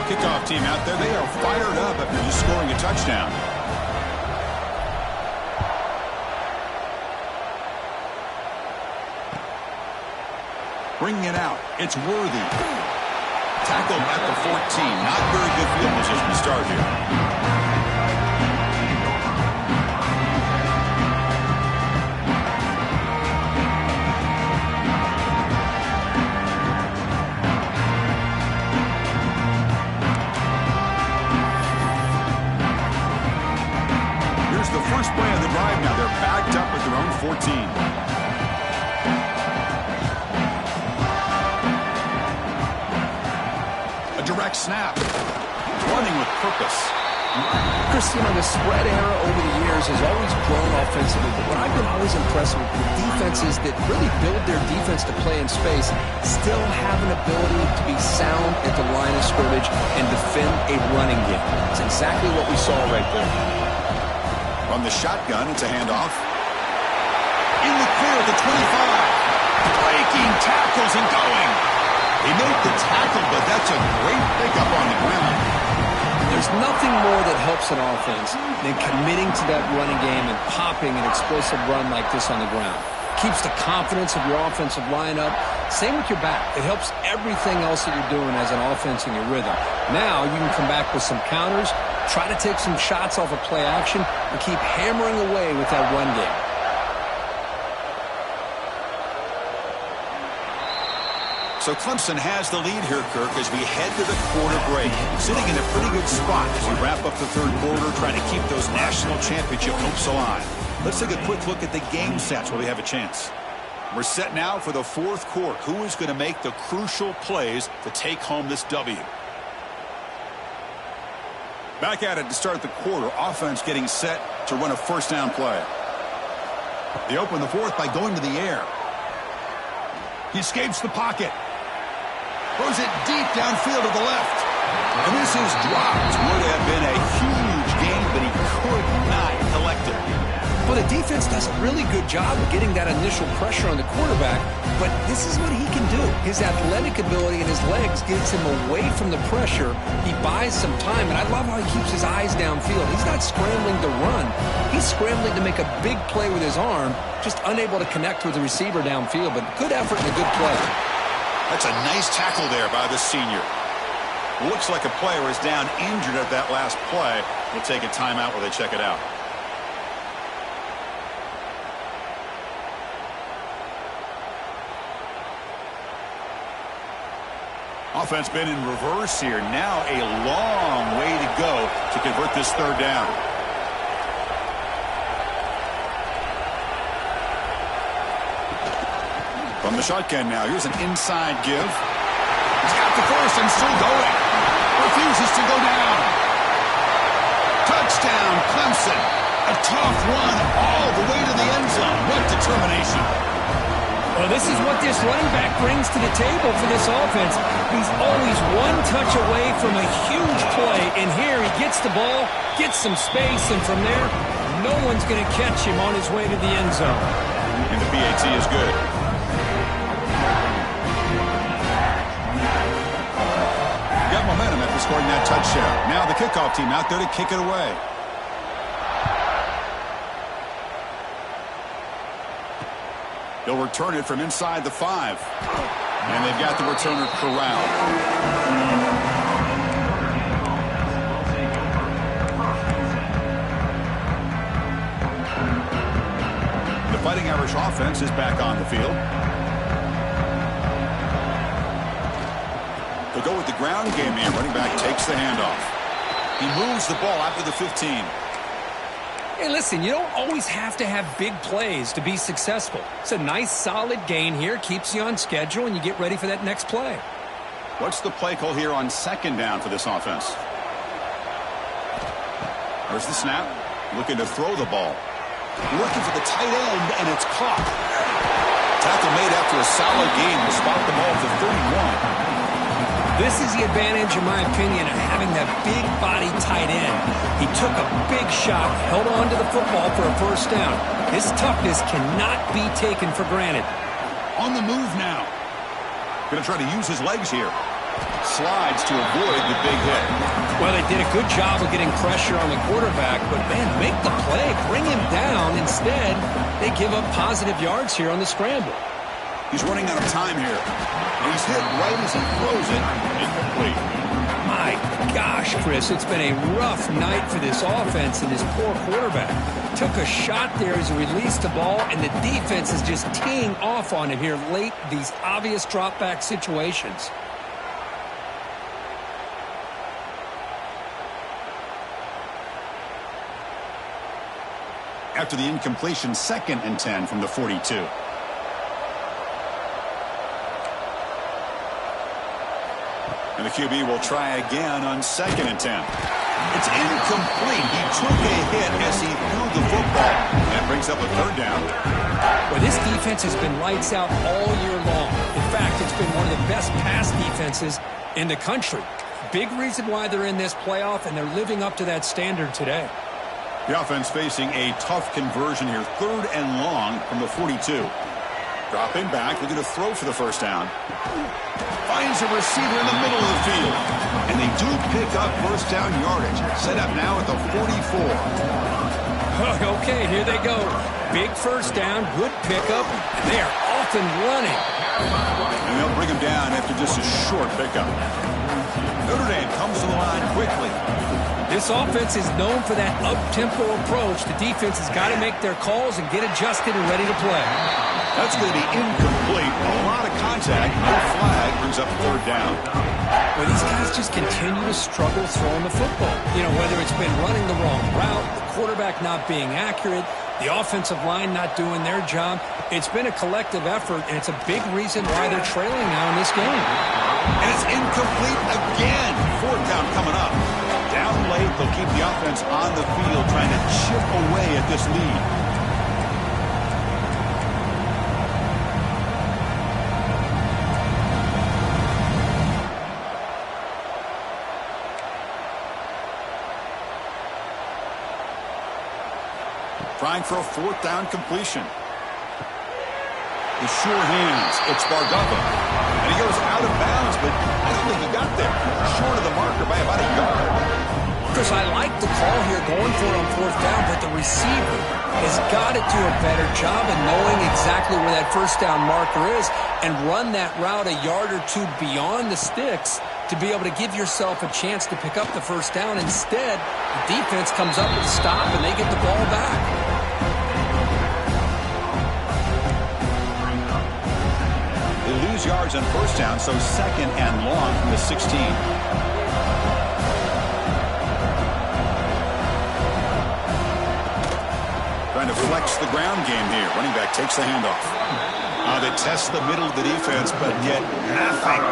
Kickoff team out there, they are fired up after just scoring a touchdown. Bringing it out, it's Worthy. Tackled at the 14. Not very good field position to start here. First play of the drive now. They're backed up at their own 14. A direct snap. Running with purpose. Chris, you know, the spread era over the years has always grown offensively, but what I've been always impressed with defenses that really build their defense to play in space still have an ability to be sound at the line of scrimmage and defend a running game. It's exactly what we saw right there. From the shotgun, it's a handoff. In the clear at the 25. Breaking tackles and going. He made the tackle, but that's a great pickup on the ground. There's nothing more that helps an offense than committing to that running game and popping an explosive run like this on the ground. Keeps the confidence of your offensive line up. Same with your back. It helps everything else that you're doing as an offense in your rhythm. Now you can come back with some counters, try to take some shots off of play action, and keep hammering away with that run game. So Clemson has the lead here, Kirk, as we head to the quarter break. Sitting in a pretty good spot as we wrap up the third quarter, trying to keep those national championship hopes alive. Let's take a quick look at the game stats while we have a chance. We're set now for the fourth quarter. Who is going to make the crucial plays to take home this W? Back at it to start the quarter. Offense getting set to run a first down play. They open the fourth by going to the air. He escapes the pocket. Throws it deep downfield to the left. And this is dropped. Would have been a huge gain, but he could not collect it. Well, the defense does a really good job of getting that initial pressure on the quarterback, but this is what he can do. His athletic ability and his legs gets him away from the pressure. He buys some time, and I love how he keeps his eyes downfield. He's not scrambling to run. He's scrambling to make a big play with his arm, just unable to connect with the receiver downfield, but good effort and a good play. That's a nice tackle there by the senior. Looks like a player is down injured at that last play. We'll take a timeout while they check it out. Offense been in reverse here. Now a long way to go to convert this third down. From the shotgun now, here's an inside give. He's got the first and still going. Refuses to go down. Touchdown, Clemson. A tough run all the way to the end zone. What determination. Well, this is what this running back brings to the table for this offense. He's always one touch away from a huge play, and here he gets the ball, gets some space, and from there, No one's going to catch him on his way to the end zone. And the PAT is good. Got momentum after scoring that touchdown. Now the kickoff team out there to kick it away. They'll return it from inside the 5. And they've got the returner corralled. The Fighting Irish offense is back on the field. They'll go with the ground game here. Running back takes the handoff. He moves the ball after the 15. Hey, listen, you don't always have to have big plays to be successful. It's a nice, solid gain here. Keeps you on schedule, and you get ready for that next play. What's the play call here on second down for this offense? There's the snap. Looking to throw the ball. Looking for the tight end, and it's caught. Tackle made after a solid gain to spot the ball to 31. This is the advantage, in my opinion, of having that big-body tight end. He took a big shot, held on to the football for a first down. His toughness cannot be taken for granted. On the move now. Going to try to use his legs here. Slides to avoid the big hit. Well, they did a good job of getting pressure on the quarterback, but, man, make the play. Bring him down. Instead, they give up positive yards here on the scramble. He's running out of time here. And he's hit right as he throws it. Incomplete. My gosh, Chris, it's been a rough night for this offense and this poor quarterback. Took a shot there as he released the ball, and the defense is just teeing off on him here late, these obvious drop-back situations. After the incompletion, 2nd and 10 from the 42. And the QB will try again on 2nd and 10. It's incomplete. He took a hit as he threw the football. That brings up a 3rd down. Well, this defense has been lights out all year long. In fact, it's been one of the best pass defenses in the country. Big reason why they're in this playoff, and they're living up to that standard today. The offense facing a tough conversion here. 3rd and long from the 42. Dropping back, looking to throw for the first down. Finds a receiver in the middle of the field. And they do pick up first down yardage. Set up now at the 44. Okay, here they go. Big first down, good pickup. They are off and running. And they'll bring him down after just a short pickup. Notre Dame comes to the line quickly. This offense is known for that up-tempo approach. The defense has got to make their calls and get adjusted and ready to play. That's going to be incomplete. A lot of contact. No flag. Brings up 3rd down. Well, these guys just continue to struggle throwing the football. You know, whether it's been running the wrong route, the quarterback not being accurate, the offensive line not doing their job. It's been a collective effort, and it's a big reason why they're trailing now in this game. And it's incomplete again. 4th down coming up. Down late, they'll keep the offense on the field trying to chip away at this lead. Trying for a 4th down completion. The sure hands. It's Bargava. And he goes out of bounds, but I don't think he got there. Short of the marker by about a yard. Chris, I like the call here going for it on 4th down, but the receiver has got to do a better job of knowing exactly where that first down marker is and run that route a yard or two beyond the sticks to be able to give yourself a chance to pick up the first down. Instead, the defense comes up with a stop, and they get the ball back. They lose yards on first down, so 2nd and long from the 16. Trying to flex the ground game here. Running back takes the handoff. They test the middle of the defense, but get nothing.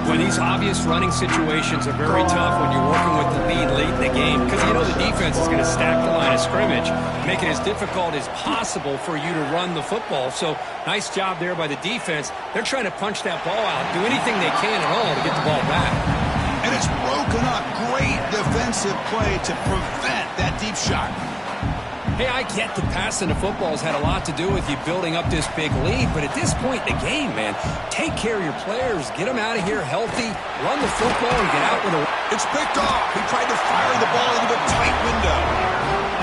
Well, these obvious running situations are very tough when you're working with the lead late in the game because you know the defense is going to stack the line of scrimmage, make it as difficult as possible for you to run the football. So, nice job there by the defense. They're trying to punch that ball out, do anything they can at all to get the ball back. And it's broken up. Great defensive play to prevent that deep shot. Hey, I get the passing the football has had a lot to do with you building up this big lead, but at this point in the game, man, take care of your players. Get them out of here healthy, run the football, and get out with a... It's picked off. He tried to fire the ball into a tight window.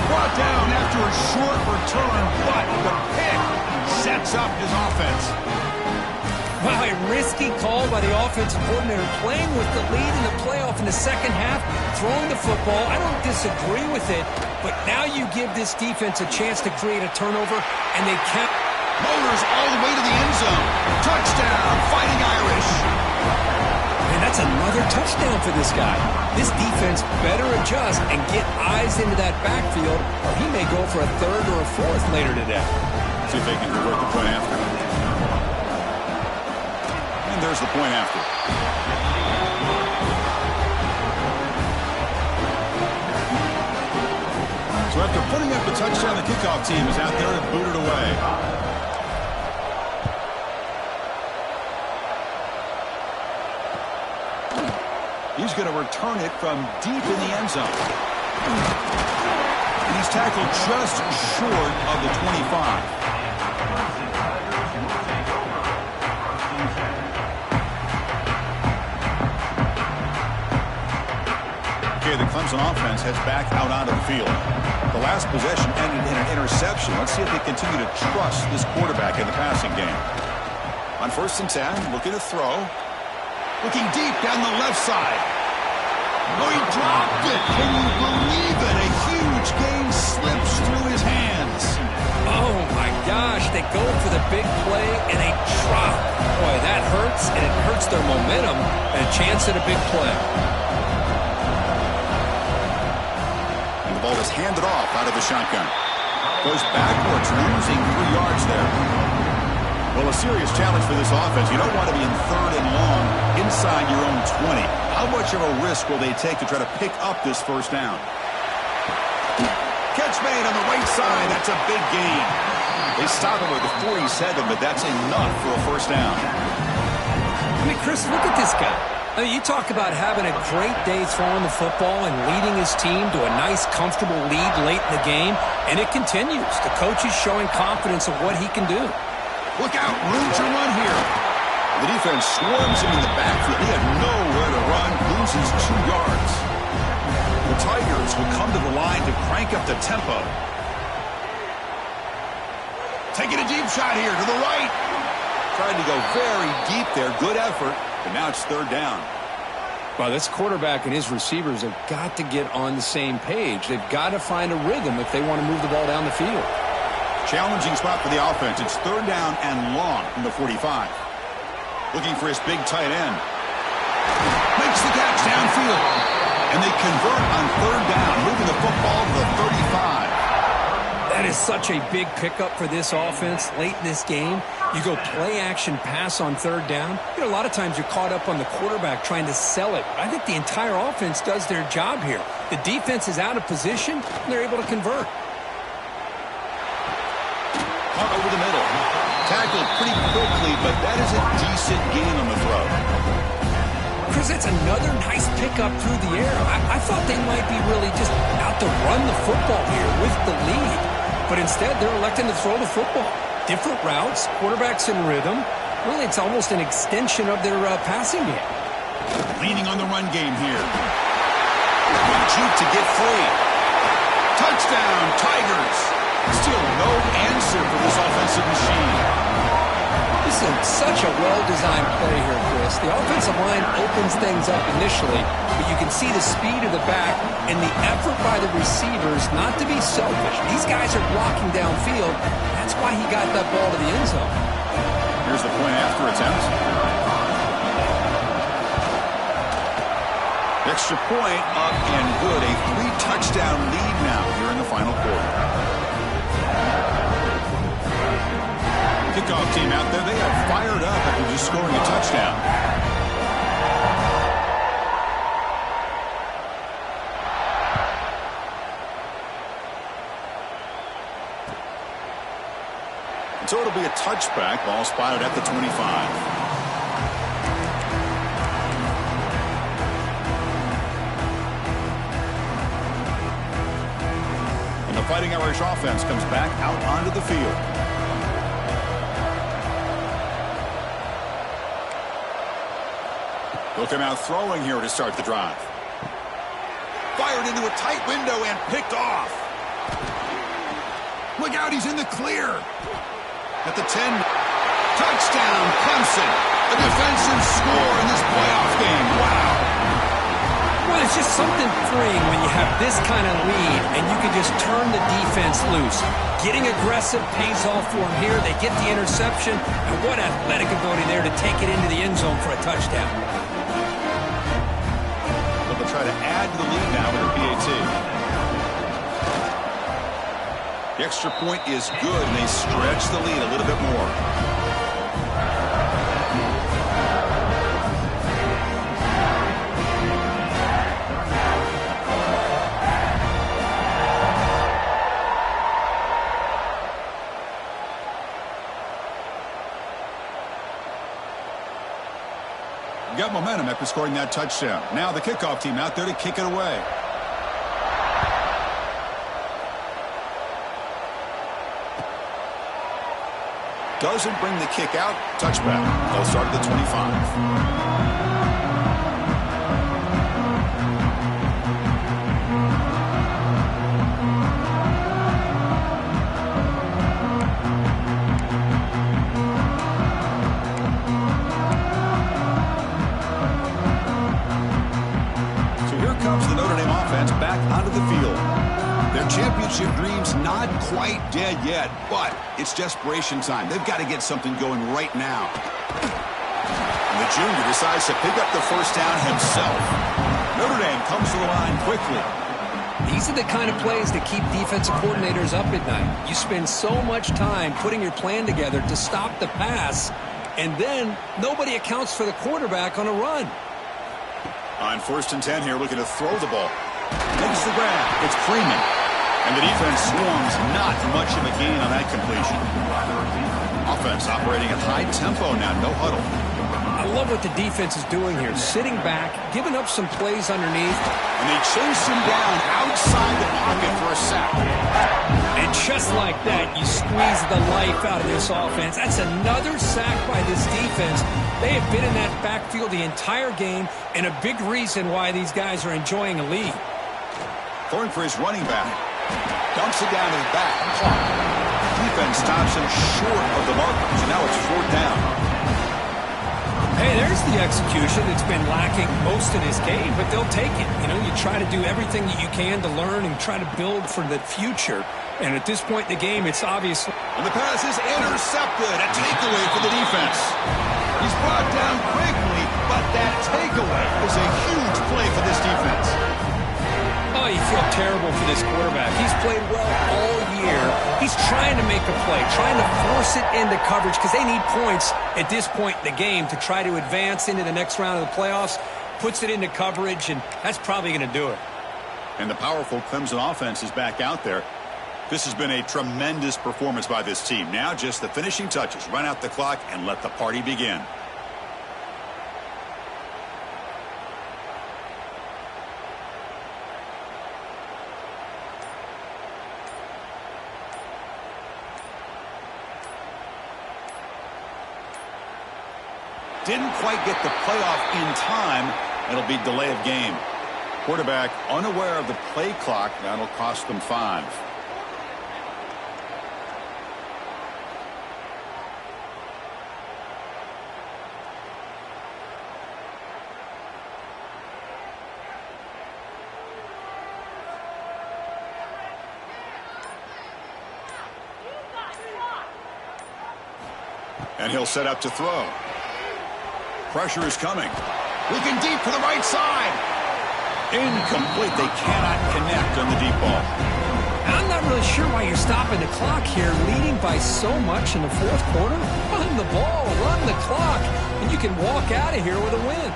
Brought down after a short return, but the pick sets up his offense. Wow, a risky call by the offensive coordinator, playing with the lead in the playoff in the second half, throwing the football. I don't disagree with it, but now you give this defense a chance to create a turnover, and they can't. Motors all the way to the end zone. Touchdown, Fighting Irish. And that's another touchdown for this guy. This defense better adjust and get eyes into that backfield, or he may go for a third or a fourth later today. See if they can convert the point after. And there's the point after. So after putting up the touchdown, the kickoff team is out there to boot it away. He's going to return it from deep in the end zone. And he's tackled just short of the 25. The Clemson offense heads back out onto the field. The last possession ended in an interception. Let's see if they continue to trust this quarterback in the passing game. On 1st and 10, looking to throw. Looking deep down the left side. Oh, he dropped it. Can you believe it? A huge gain slips through his hands. Oh, my gosh. They go for the big play, and they drop. Boy, that hurts, and it hurts their momentum and a chance at a big play. The ball is handed off out of the shotgun. Goes backwards, losing 3 yards there. Well, a serious challenge for this offense. You don't want to be in 3rd and long inside your own 20. How much of a risk will they take to try to pick up this first down? Catch made on the right side. That's a big gain. They stop him at the 47, but that's enough for a first down. I mean, Chris, look at this guy. I mean, you talk about having a great day throwing the football and leading his team to a nice, comfortable lead late in the game, and it continues. The coach is showing confidence of what he can do. Look out, room to run here. The defense swarms him in the backfield. He had nowhere to run, loses 2 yards. The Tigers will come to the line to crank up the tempo. Taking a deep shot here to the right. Tried to go very deep there. Good effort. But now it's 3rd down. Well, this quarterback and his receivers have got to get on the same page. They've got to find a rhythm if they want to move the ball down the field. Challenging spot for the offense. It's 3rd down and long from the 45. Looking for his big tight end. Makes the catch downfield. And they convert on 3rd down, moving the football to the 35. That is such a big pickup for this offense late in this game. You go play action pass on 3rd down. You know, a lot of times you're caught up on the quarterback trying to sell it. I think the entire offense does their job here. The defense is out of position, and they're able to convert. Caught over the middle. Tackled pretty quickly, but that is a decent gain on the throw. Chris, that's another nice pickup through the air. I thought they might be really just out to run the football here with the lead. But instead, they're electing to throw the football. Different routes, quarterbacks in rhythm. Really, it's almost an extension of their passing game. Leaning on the run game here. Juke to get free. Touchdown, Tigers. Still no answer for this offensive machine. This is such a well-designed play here, Chris. The offensive line opens things up initially, but you can see the speed of the back and the effort by the receivers not to be selfish. These guys are blocking downfield. That's why he got that ball to the end zone. Here's the point after attempt. Extra point up and good. A 3-touchdown lead now here in the final quarter. Kickoff team out there, they are fired up after just scoring a touchdown. So it'll be a touchback. Ball spotted at the 25. Fighting Irish offense comes back out onto the field. They'll come out throwing here to start the drive. Fired into a tight window and picked off. Look out, he's in the clear. At the 10, touchdown, Clemson. A defensive score in this playoff game. Wow. Well, it's just something freeing when you have this kind of lead and you can just turn the defense loose. Getting aggressive pays off for them here. They get the interception, and what athletic ability there to take it into the end zone for a touchdown. They'll try to add to the lead now with a PAT. The extra point is good, and they stretch the lead a little bit more. Got momentum after scoring that touchdown. Now the kickoff team out there to kick it away. Doesn't bring the kick out. Touchback. They'll start at the 25. Onto the field. Their championship dreams not quite dead yet, but it's desperation time. They've got to get something going right now. And the junior decides to pick up the first down himself. Notre Dame comes to the line quickly. These are the kind of plays that keep defensive coordinators up at night. You spend so much time putting your plan together to stop the pass, and then nobody accounts for the quarterback on a run. On 1st and 10 here, looking to throw the ball. Makes the grab. It's Freeman. And the defense swarms. Not much of a gain on that completion. Offense operating at high tempo now. No huddle. I love what the defense is doing here. Sitting back, giving up some plays underneath. And they chase him down outside the pocket for a sack. And just like that, you squeeze the life out of this offense. That's another sack by this defense. They have been in that backfield the entire game, and a big reason why these guys are enjoying a lead. Going for his running back. Dumps it down to the back. Defense stops him short of the marker. So now it's 4th down. Hey, there's the execution that's been lacking most of this game, but they'll take it. You know, you try to do everything that you can to learn and try to build for the future. And at this point in the game, it's obvious. And the pass is intercepted. A takeaway for the defense. He's brought down quickly, but that takeaway is a huge play for this defense. Oh, you feel terrible for this quarterback. He's played well all year. He's trying to make a play, trying to force it into coverage because they need points at this point in the game to try to advance into the next round of the playoffs. Puts it into coverage, and that's probably going to do it. And the powerful Clemson offense is back out there. This has been a tremendous performance by this team. Now just the finishing touches. Run out the clock and let the party begin. Didn't quite get the playoff in time. It'll be delay of game. Quarterback unaware of the play clock. That'll cost them 5. And he'll set up to throw. Pressure is coming. Looking deep to the right side. Incomplete. They cannot connect on the deep ball. I'm not really sure why you're stopping the clock here, leading by so much in the 4th quarter. Run the ball, run the clock, and you can walk out of here with a win.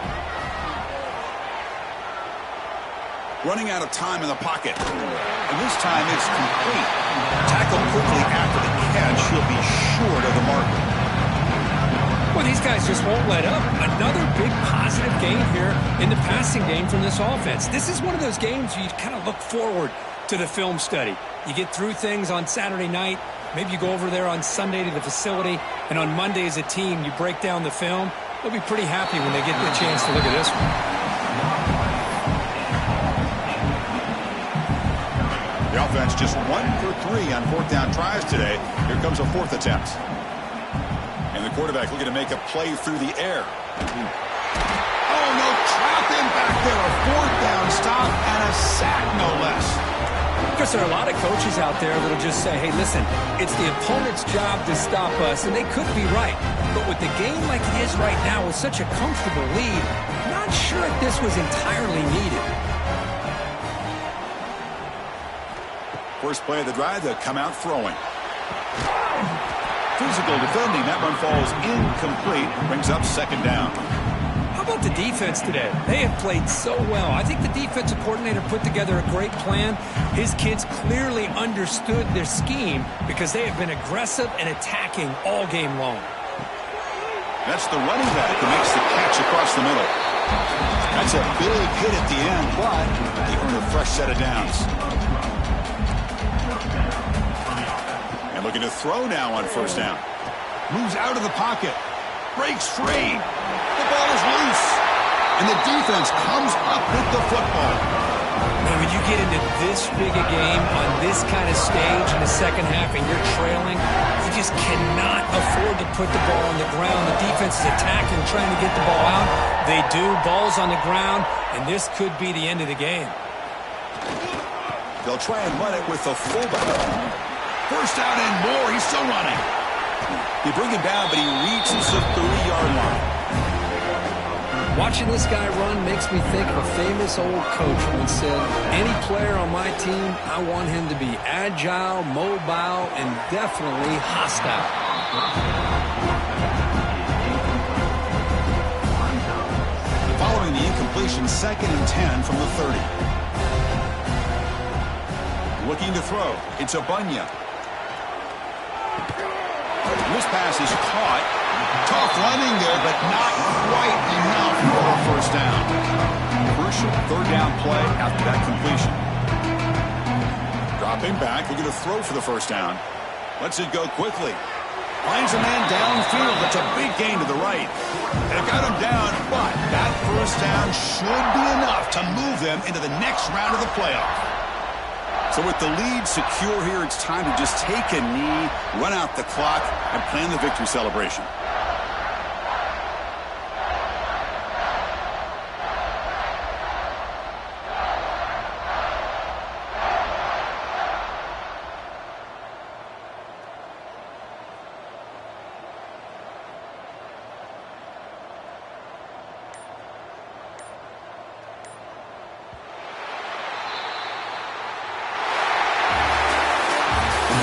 Running out of time in the pocket. And this time it's complete. Tackled quickly after the catch. He'll be short of the marker. Well, these guys just won't let up. Another big positive gain here in the passing game from this offense. This is one of those games you kind of look forward to the film study. You get through things on Saturday night. Maybe you go over there on Sunday to the facility, and on Monday as a team, you break down the film. They'll be pretty happy when they get the chance to look at this one. The offense just 1 for 3 on 4th down tries today. Here comes a 4th attempt. And the quarterback looking to make a play through the air. Oh, no, trapped him back there. A 4th down stop and a sack, no less. Because there are a lot of coaches out there that'll just say, hey, listen, it's the opponent's job to stop us, and they could be right. But with the game like it is right now with such a comfortable lead, I'm not sure if this was entirely needed. First play of the drive, they'll come out throwing. Physical defending. That one falls incomplete. Brings up 2nd down. How about the defense today? They have played so well. I think the defensive coordinator put together a great plan. His kids clearly understood their scheme because they have been aggressive and attacking all game long. That's the running back that makes the catch across the middle. That's a big hit at the end, but they earn a fresh set of downs. And looking to throw now on 1st down. Moves out of the pocket. Breaks free. The ball is loose. And the defense comes up with the football. Man, when you get into this big a game on this kind of stage in the second half and you're trailing, you just cannot afford to put the ball on the ground. The defense is attacking, trying to get the ball out. They do. Ball's on the ground, and this could be the end of the game. They'll try and run it with the fullback. 1st down and more. He's still running. They bring him down, but he reaches the 3-yard line. Watching this guy run makes me think of a famous old coach who once said, any player on my team, I want him to be agile, mobile, and definitely hostile. Following the incompletion, 2nd and 10 from the 30. Looking to throw. It's Abunya. This pass is caught. Tough running there, but not quite enough for a 1st down. Crucial 3rd down play after that completion. Dropping back, looking to throw for the 1st down. Lets it go quickly. Finds a man downfield. That's a big gain to the right. They've got him down, but that 1st down should be enough to move them into the next round of the playoff. So with the lead secure here, it's time to just take a knee, run out the clock, and plan the victory celebration.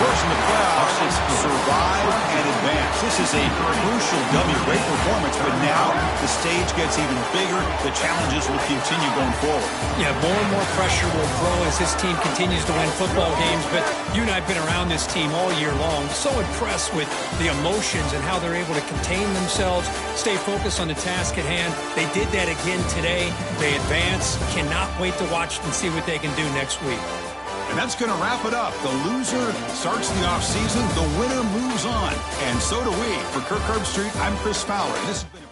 First in the playoffs is survive and advance. This is a crucial W. Great performance, but now the stage gets even bigger. The challenges will continue going forward. Yeah, more and more pressure will grow as this team continues to win football games. But you and I have been around this team all year long. So impressed with the emotions and how they're able to contain themselves, stay focused on the task at hand. They did that again today. They advance. Cannot wait to watch and see what they can do next week. And that's going to wrap it up. The loser starts the offseason. The winner moves on. And so do we. For Kirk Herbstreit, I'm Chris Fowler. This has been